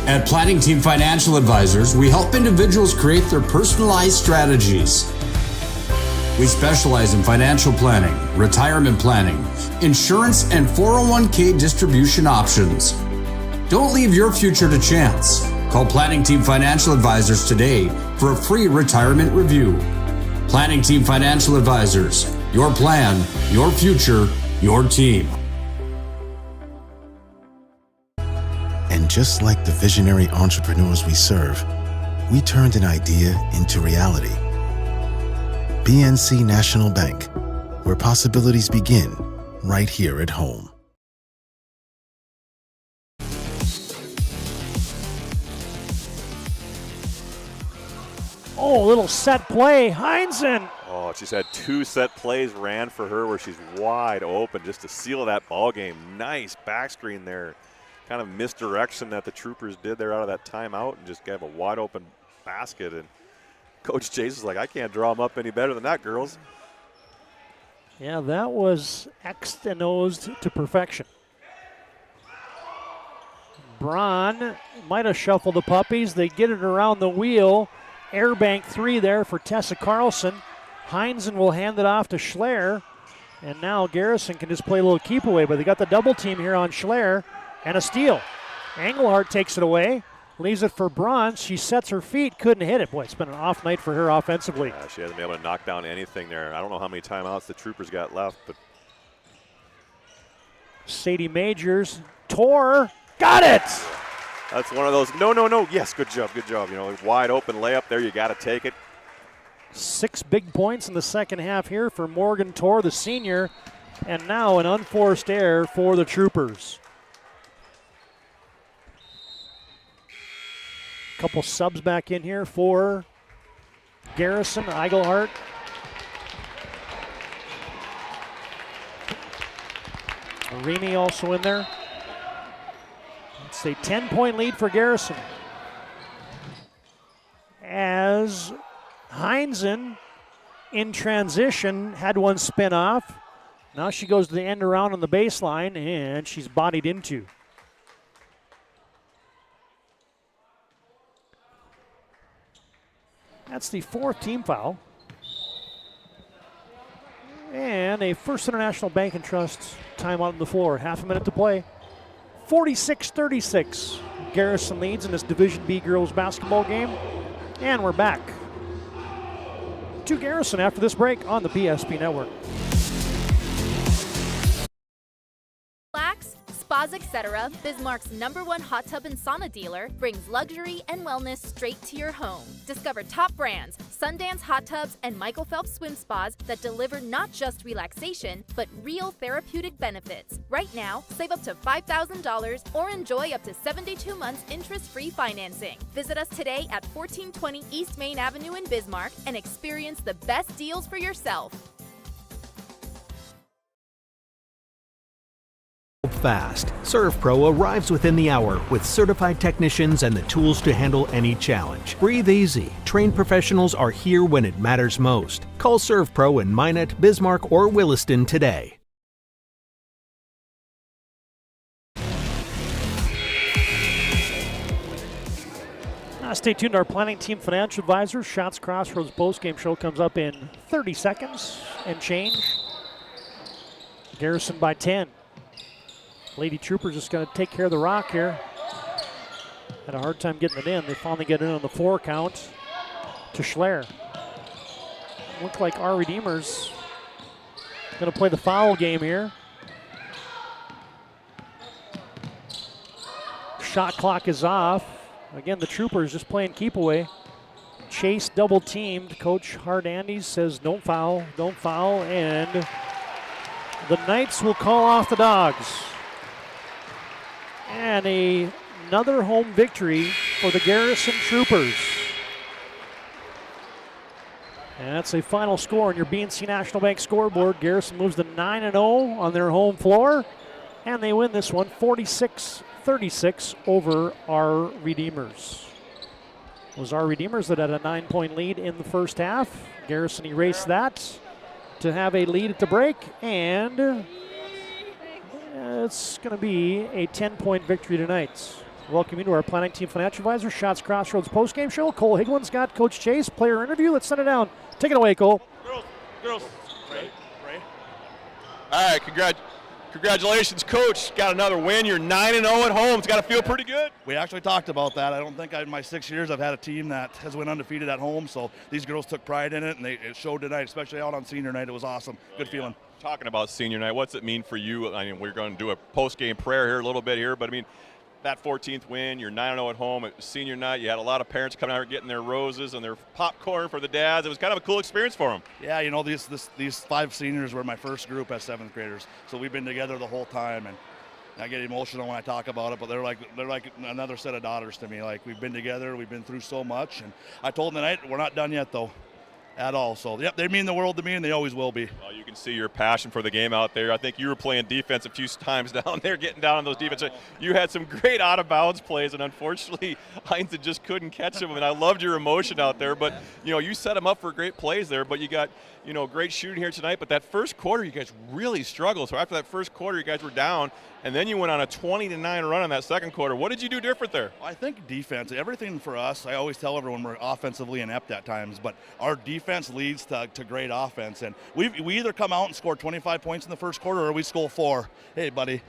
B: At Planning Team Financial Advisors, we help individuals create their personalized strategies. We specialize in financial planning, retirement planning, insurance, and 401k distribution options. Don't leave your future to chance. Call Planning Team Financial Advisors today for a free retirement review. Planning Team Financial Advisors. Your plan, your future, your team.
H: And just like the visionary entrepreneurs we serve, we turned an idea into reality. BNC National Bank, where possibilities begin right here at home.
P: Oh, little set play. Heinzen.
Q: Oh, she's had 2 set plays ran for her where she's wide open just to seal that ball game. Nice back screen there. Kind of misdirection that the Troopers did there out of that timeout and just gave a wide open basket. And Coach Chase is like, I can't draw them up any better than that, girls.
P: Yeah, that was X'd and O'd to perfection. Braun might have shuffled the puppies. They get it around the wheel. Airbank 3 there for Tessa Carlson. Heinzen will hand it off to Schler. And now Garrison can just play a little keep away, but they got the double team here on Schler. And a steal. Engelhardt takes it away, leaves it for Braun. She sets her feet, couldn't hit it. Boy, it's been an off night for her offensively.
Q: Yeah, she hasn't been able to knock down anything there. I don't know how many timeouts the Troopers got left, but
P: Sadie Majors, got it!
Q: That's one of those, no. Yes, good job. You know, wide open layup there, you got to take it.
P: 6 big points in the second half here for Morgan Torr, the senior, and now an unforced error for the Troopers. Couple subs back in here for Garrison, Eigelhart. Arini also in there. It's a 10-point lead for Garrison. As Heinzen in transition had one spin off. Now she goes to the end around on the baseline and she's bodied into. That's the 4th team foul. And a First International Bank and Trust timeout on the floor. Half a minute to play. 46-36. Garrison leads in this Division B girls basketball game. And we're back to Garrison after this break on the PSP Network.
C: Relax, spas, etc. Bismarck's #1 hot tub and sauna dealer brings luxury and wellness straight to your home. Discover top brands, Sundance hot tubs and Michael Phelps swim spas that deliver not just relaxation, but real therapeutic benefits. Right now, save up to $5,000 or enjoy up to 72 months interest-free financing. Visit us today at 1420 East Main Avenue in Bismarck and experience the best deals for yourself.
N: Fast. ServPro arrives within the hour with certified technicians and the tools to handle any challenge. Breathe easy. Trained professionals are here when it matters most. Call ServPro in Minot, Bismarck, or Williston today.
P: Stay tuned to our planning team financial advisor. Shots Crossroads postgame show comes up in 30 seconds and change. Garrison by 10. Lady Troopers just going to take care of the rock here. Had a hard time getting it in. They finally get in on the 4 count to Schler. Looked like our Redeemers going to play the foul game here. Shot clock is off. Again, the Troopers just playing keep away. Chase double teamed. Coach Hart Andes says don't foul, and the Knights will call off the Dogs. And another home victory for the Garrison Troopers. And that's a final score on your BNC National Bank scoreboard. Garrison moves to 9-0 on their home floor, and they win this one 46-36 over our Redeemers. It was our Redeemers that had a 9-point lead in the first half. Garrison erased that to have a lead at the break, and it's going to be a 10-point victory tonight. Welcome you to our planning team financial advisor, Shots Crossroads postgame show. Cole Higlin's got Coach Chase, player interview. Let's send it down. Take it away, Cole.
L: Girls. Right. All right, congratulations, Coach. Got another win. You're 9-0 at home. It's got to feel pretty good.
T: We actually talked about that. I don't think in my 6 years I've had a team that has went undefeated at home, so these girls took pride in it, and it showed tonight, especially out on senior night. It was awesome. Good feeling.
Q: Talking about senior night, what's it mean for you? I mean, we're going to do a post-game prayer here a little bit here, but I mean, that 14th win, you're 9-0 at home. It was senior night. You had a lot of parents coming out here getting their roses and their popcorn for the dads. It was kind of a cool experience for them.
T: Yeah, you know, these 5 seniors were my first group as 7th graders, so we've been together the whole time, and I get emotional when I talk about it, but they're like another set of daughters to me. Like, we've been together, we've been through so much, and I told them tonight we're not done yet, though. At all. So, yep, they mean the world to me, and they always will be.
Q: Well, you can see your passion for the game out there. I think you were playing defense a few times down there, getting down on those defense. You had some great out-of-bounds plays, and unfortunately, Heinz just couldn't catch them. And I loved your emotion out there. But, you know, you set them up for great plays there. But you got, you know, great shooting here tonight. But that first quarter, you guys really struggled. So after that first quarter, you guys were down, and then you went on a 20-9 run in that second quarter. What did you do different there?
T: I think defense. Everything for us, I always tell everyone we're offensively inept at times, but our defense leads to great offense. And we either come out and score 25 points in the first quarter or we score 4. Hey, buddy.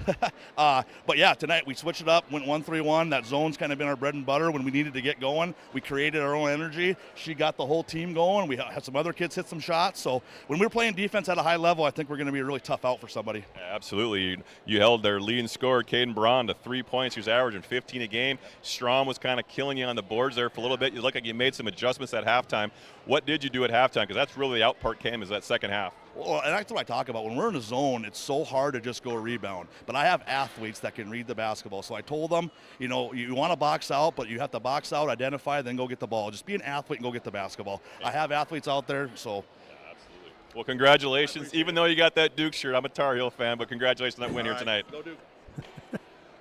T: But, yeah, tonight we switched it up, went 1-3-1. That zone's kind of been our bread and butter when we needed to get going. We created our own energy. She got the whole team going. We had some other kids hit some shots. So when we're playing defense at a high level, I think we're going to be a really tough out for somebody.
Q: Yeah, absolutely. You held their leading scorer, Caden Braun, to 3 points. He was averaging 15 a game. Strom was kind of killing you on the boards there for a little bit. You look like you made some adjustments at halftime. What did you do at at halftime? Because that's really the out part came is that second half.
T: Well, and that's what I talk about. When we're in a zone, it's so hard to just go rebound. But I have athletes that can read the basketball. So I told them, you want to box out, but you have to box out, identify, then go get the ball. Just be an athlete and go get the basketball. I have athletes out there, so.
Q: Absolutely. Well, congratulations. Even though you got that Duke shirt, I'm a Tar Heel fan, but congratulations on that win here tonight.
T: Go Duke.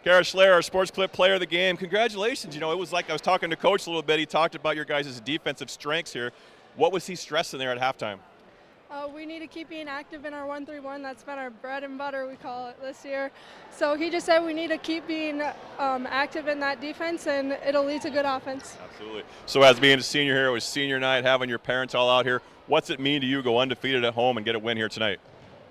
Q: Kara Schler, our Sports Clip Player of the Game. Congratulations. It was like I was talking to Coach a little bit. He talked about your guys' defensive strengths here. What was he stressing there at halftime?
D: We need to keep being active in our 1-3-1. That's been our bread and butter, we call it, this year. So he just said we need to keep being active in that defense, and it'll lead to good offense.
Q: Absolutely. So as being a senior here, it was senior night, having your parents all out here. What's it mean to you to go undefeated at home and get a win here tonight?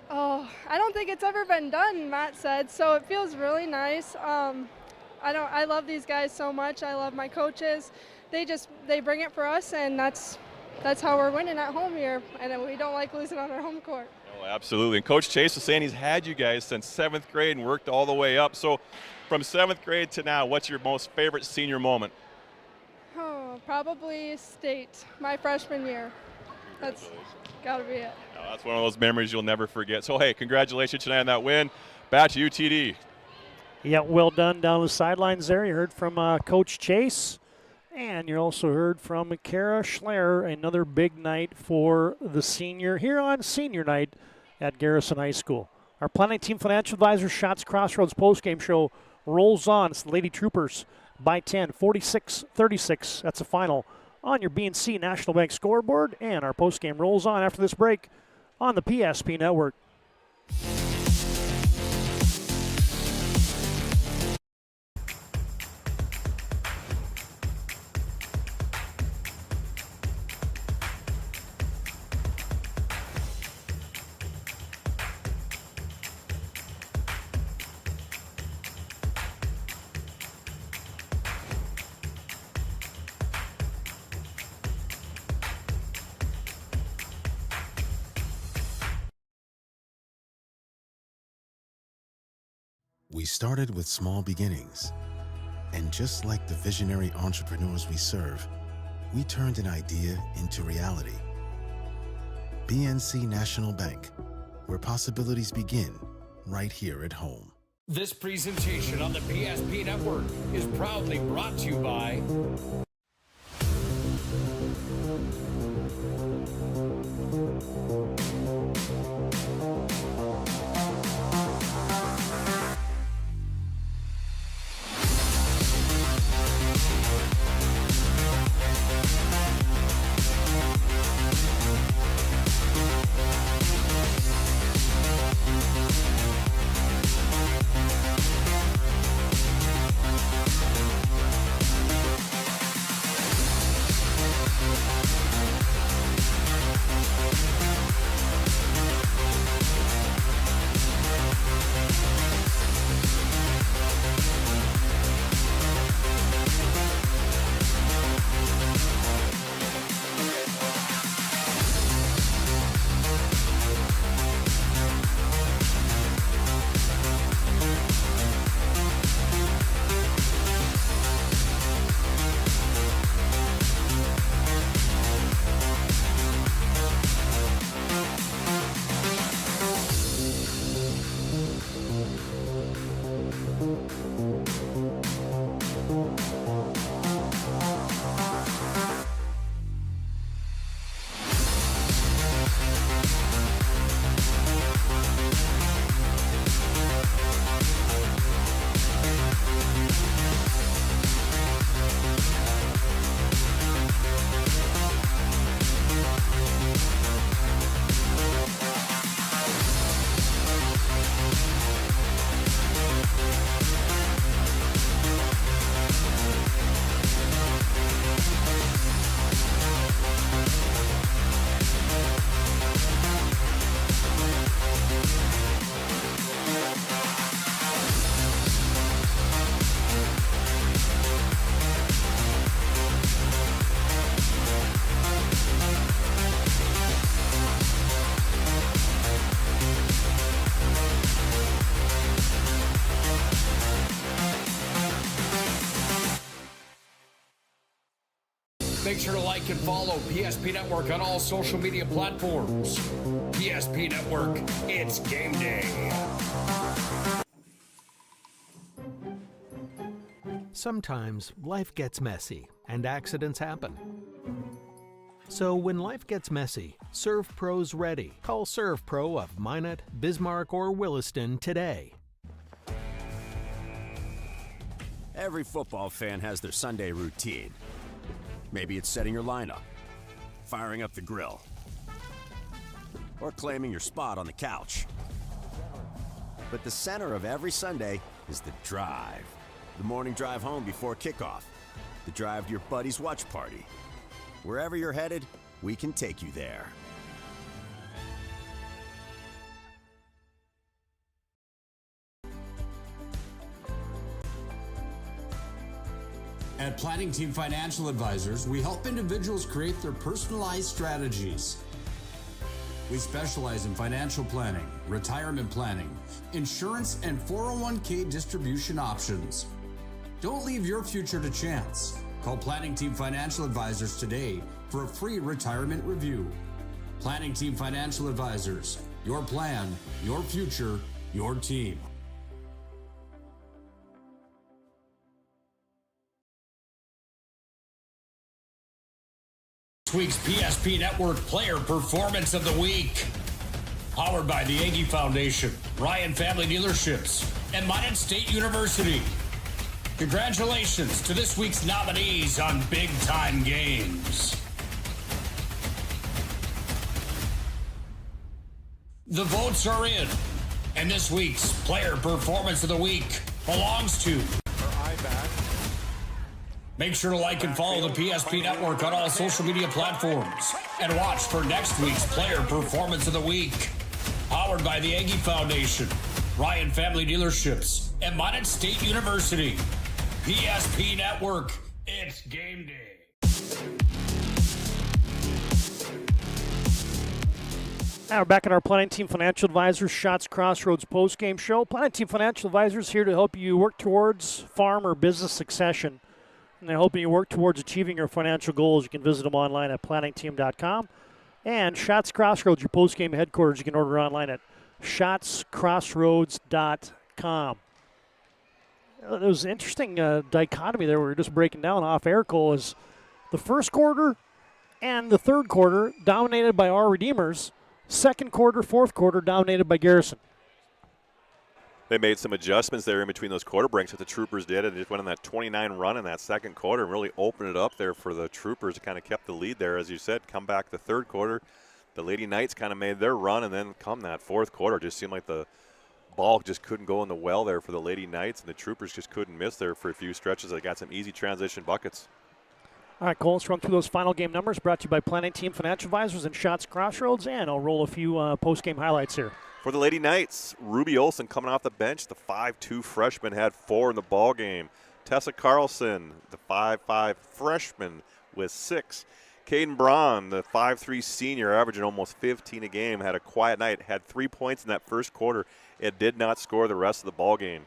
D: Oh, I don't think it's ever been done, Matt said, so it feels really nice. I love these guys so much. I love my coaches. They bring it for us, and that's how we're winning at home here, and we don't like losing on our home court.
Q: Oh, absolutely. And Coach Chase was saying he's had you guys since 7th grade and worked all the way up. So from 7th grade to now, what's your most favorite senior moment?
D: Oh, probably state, my freshman year. That's got to be it.
Q: Oh, that's one of those memories you'll never forget. So, hey, congratulations tonight on that win. Back to UTD.
P: Yeah, well done down the sidelines there. You heard from Coach Chase. And you also heard from Kara Schler, another big night for the senior here on senior night at Garrison High School. Our Planning Team Financial Advisor Shots Crossroads postgame show rolls on. It's the Lady Troopers by 10, 46-36. That's the final on your BNC National Bank scoreboard. And our postgame rolls on after this break on the PSP Network.
H: We started with small beginnings, and just like the visionary entrepreneurs we serve, we turned an idea into reality. BNC National Bank, where possibilities begin right here at home.
I: This presentation on the PSP Network is proudly brought to you by Make sure to like and follow PSP Network on all social media platforms. PSP Network, it's game day.
N: Sometimes life gets messy and accidents happen. So when life gets messy, ServPro's ready. Call ServPro of Minot, Bismarck, or Williston today.
E: Every football fan has their Sunday routine. Maybe it's setting your lineup, firing up the grill, or claiming your spot on the couch. But the center of every Sunday is the drive. The morning drive home before kickoff. The drive to your buddy's watch party. Wherever you're headed, we can take you there.
B: At Planning Team Financial Advisors, we help individuals create their personalized strategies. We specialize in financial planning, retirement planning, insurance, and 401k distribution options. Don't leave your future to chance. Call Planning Team Financial Advisors today for a free retirement review. Planning Team Financial Advisors, your plan, your future, your team.
I: This week's PSP Network Player Performance of the Week. Powered by the Aggie Foundation, Ryan Family Dealerships, and Minot State University. Congratulations to this week's nominees on Big Time Games. The votes are in, and this week's Player Performance of the Week belongs to... Make sure to like and follow the PSP Network on all social media platforms. And watch for next week's Player Performance of the Week. Powered by the Aggie Foundation, Ryan Family Dealerships, and Minot State University. PSP Network, it's game day.
P: Now we're back at our Planning Team Financial Advisors Shots Crossroads postgame show. Planning Team Financial Advisors here to help you work towards farm or business succession. And they're helping you work towards achieving your financial goals. You can visit them online at planningteam.com. And Shots Crossroads, your postgame headquarters, you can order online at shotscrossroads.com. There was an interesting dichotomy there we were just breaking down off air, Cole, is the first quarter and the third quarter dominated by our Redeemers. Second quarter, fourth quarter dominated by Garrison.
Q: They made some adjustments there in between those quarter breaks that the Troopers did, and just went on that 29 run in that second quarter and really opened it up there for the Troopers to kind of kept the lead there, as you said. Come back the third quarter, the Lady Knights kind of made their run, and then come that fourth quarter, it just seemed like the ball just couldn't go in the well there for the Lady Knights, and the Troopers just couldn't miss there for a few stretches. They got some easy transition buckets.
P: All right, Cole, let's run through those final game numbers brought to you by Planning Team Financial Advisors and Shots Crossroads, and I'll roll a few post-game highlights here.
Q: For the Lady Knights, Ruby Olson coming off the bench. The 5'2 freshman had 4 in the ball game. Tessa Carlson, the 5'5 freshman, with 6. Caden Braun, the 5'3 senior, averaging almost 15 a game, had a quiet night. Had 3 points in that first quarter. It did not score the rest of the ball game.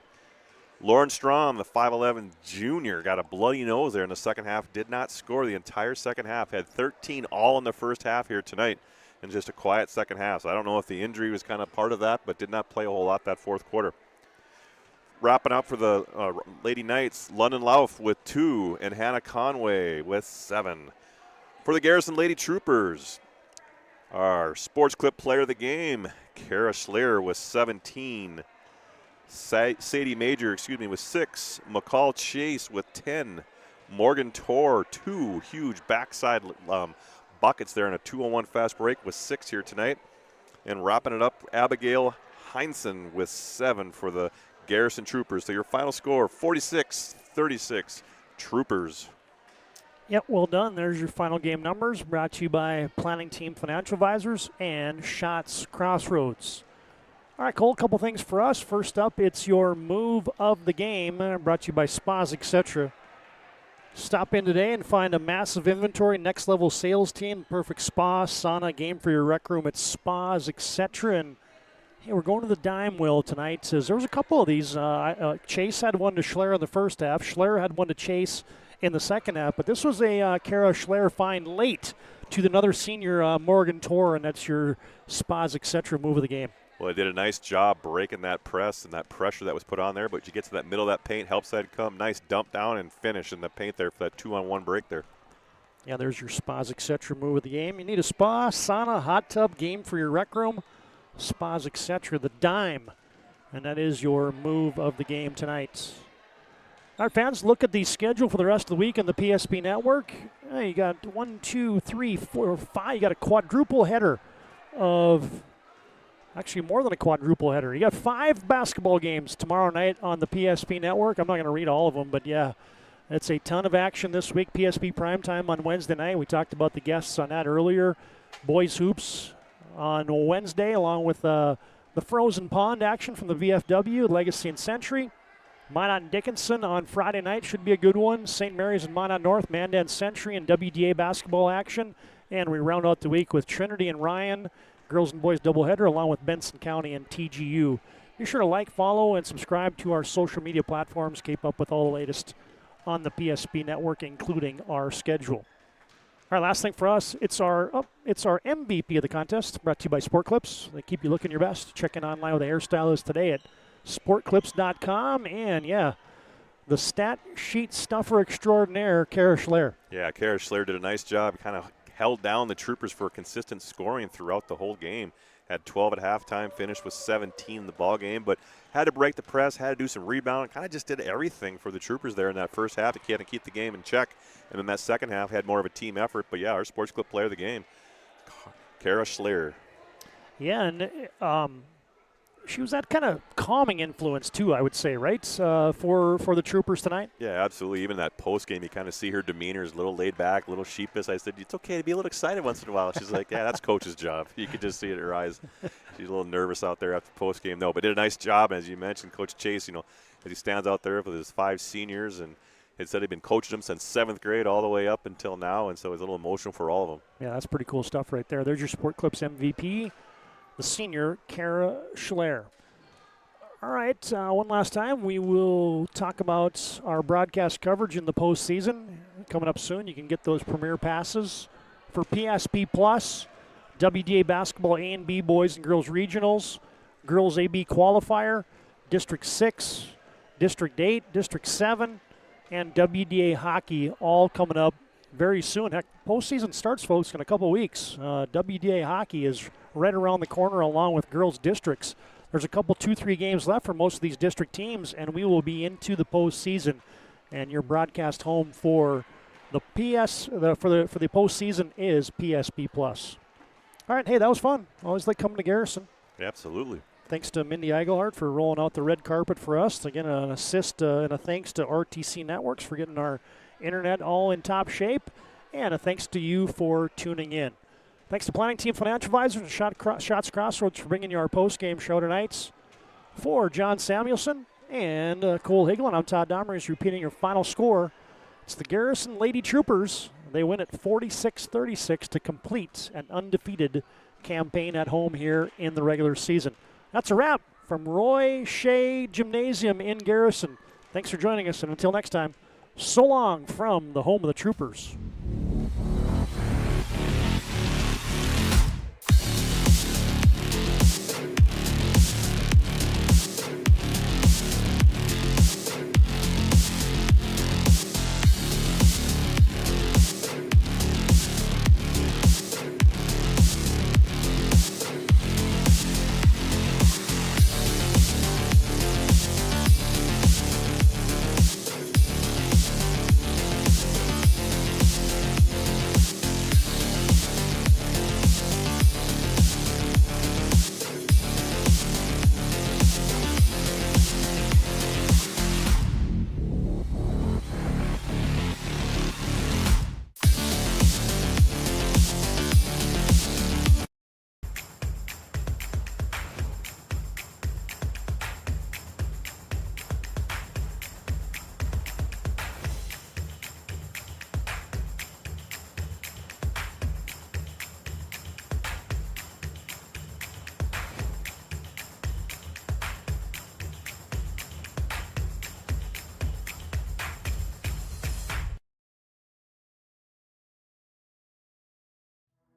Q: Lauren Strom, the 5'11 junior, got a bloody nose there in the second half. Did not score the entire second half. Had 13 all in the first half here tonight. And just a quiet second half. So I don't know if the injury was kind of part of that, but did not play a whole lot that fourth quarter. Wrapping up for the Lady Knights, London Lauf with 2 and Hannah Conway with 7. For the Garrison Lady Troopers, our Sports Clip player of the game, Kara Schleer with 17. Sadie Major, with 6. McCall Chase with 10. Morgan Torr, 2 huge backside buckets there in a 2-on-1 fast break with 6 here tonight. And wrapping it up, Abigail Heinzen with 7 for the Garrison Troopers. So your final score, 46-36 Troopers.
P: Yep, well done. There's your final game numbers brought to you by Planning Team Financial Advisors and Shots Crossroads. All right, Cole, a couple things for us. First up, it's your move of the game brought to you by Spas, etc. Stop in today and find a massive inventory, next level sales team, perfect spa, sauna, game for your rec room at Spas, etc. And hey, we're going to the dime wheel tonight. There was a couple of these. Chase had one to Schleer in the first half. Schleer had one to Chase in the second half. But this was a Kara Schler find late to another senior, Morgan Torr, and that's your Spas, etc. move of the game.
Q: Well, they did a nice job breaking that press and that pressure that was put on there, but you get to that middle of that paint, help side come, nice dump down and finish in the paint there for that 2-on-1 break there.
P: Yeah, there's your Spas, etc. move of the game. You need a spa, sauna, hot tub, game for your rec room. Spas, etc. The dime. And that is your move of the game tonight. All right, fans, look at the schedule for the rest of the week on the PSP Network. You got 1, 2, 3, 4, 5. You got a quadruple header of, actually more than a quadruple header. You got 5 basketball games tomorrow night on the PSP Network. I'm not going to read all of them, but yeah, it's a ton of action this week. PSP Primetime on Wednesday night. We talked about the guests on that earlier. Boys Hoops on Wednesday, along with the Frozen Pond action from the VFW, Legacy and Century. Minot and Dickinson on Friday night should be a good one. St. Mary's and Minot North, Mandan Century, and WDA basketball action. And we round out the week with Trinity and Ryan, girls and boys doubleheader, along with Benson County and TGU. Be sure to like, follow, and subscribe to our social media platforms. Keep up with all the latest on the PSP Network, including our schedule. All right, last thing for us, it's our MVP of the contest, brought to you by Sport Clips. They keep you looking your best. Check in online with a hairstylist today at sportclips.com. And, yeah, the stat sheet stuffer extraordinaire, Kara Schler.
Q: Yeah, Kara Schler did a nice job, kind of held down the Troopers for consistent scoring throughout the whole game. Had 12 at halftime, finished with 17 in the ball game, but had to break the press, had to do some rebounding, kind of just did everything for the Troopers there in that first half to kind of keep the game in check. And then that second half had more of a team effort. But, yeah, our Sports Clip player of the game, Kara Schler.
P: Yeah, and she was that kind of calming influence, too, I would say, right, for the Troopers tonight?
Q: Yeah, absolutely. Even that post game, you kind of see her demeanor is a little laid back, a little sheepish. I said, it's okay to be a little excited once in a while. She's like, yeah, that's coach's job. You could just see it in her eyes. She's a little nervous out there after post game, though. But did a nice job, as you mentioned, Coach Chase, as he stands out there with his 5 seniors, and he said he'd been coaching them since 7th grade all the way up until now, and so it's a little emotional for all of them.
P: Yeah, that's pretty cool stuff right there. There's your Sport Clips MVP, the senior, Kara Schler. All right, one last time, we will talk about our broadcast coverage in the postseason. Coming up soon, you can get those premier passes for PSP Plus, WDA Basketball A and B Boys and Girls Regionals, Girls AB Qualifier, District 6, District 8, District 7, and WDA Hockey all coming up very soon. Heck, postseason starts, folks, in a couple weeks. WDA Hockey is right around the corner along with girls' districts. There's a couple, 2-3 games left for most of these district teams, and we will be into the postseason. And your broadcast home for the for the postseason is PSP Plus. All right, hey, that was fun. Always like coming to Garrison.
Q: Absolutely.
P: Thanks to Mindy Eigelhart for rolling out the red carpet for us. Again, an assist and a thanks to RTC Networks for getting our internet all in top shape, and a thanks to you for tuning in. Thanks to Planning Team Financial Advisors and Shots Crossroads for bringing you our post-game show tonight. For John Samuelson and Cole Higlin, I'm Todd Domrey, repeating your final score. It's the Garrison Lady Troopers. They win at 46-36 to complete an undefeated campaign at home here in the regular season. That's a wrap from Roy Shea Gymnasium in Garrison. Thanks for joining us, and until next time, so long from the home of the Troopers.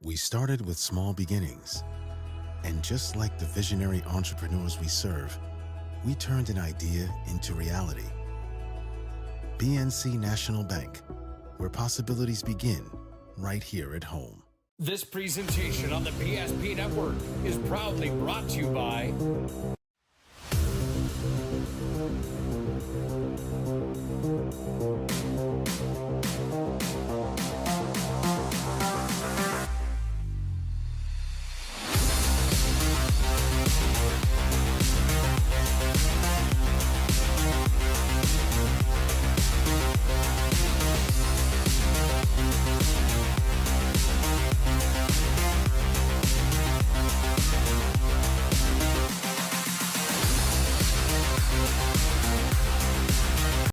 H: We started with small beginnings. And just like the visionary entrepreneurs we serve, we turned an idea into reality. PNC National Bank, where possibilities begin right here at home.
I: This presentation on the PSP Network is proudly brought to you by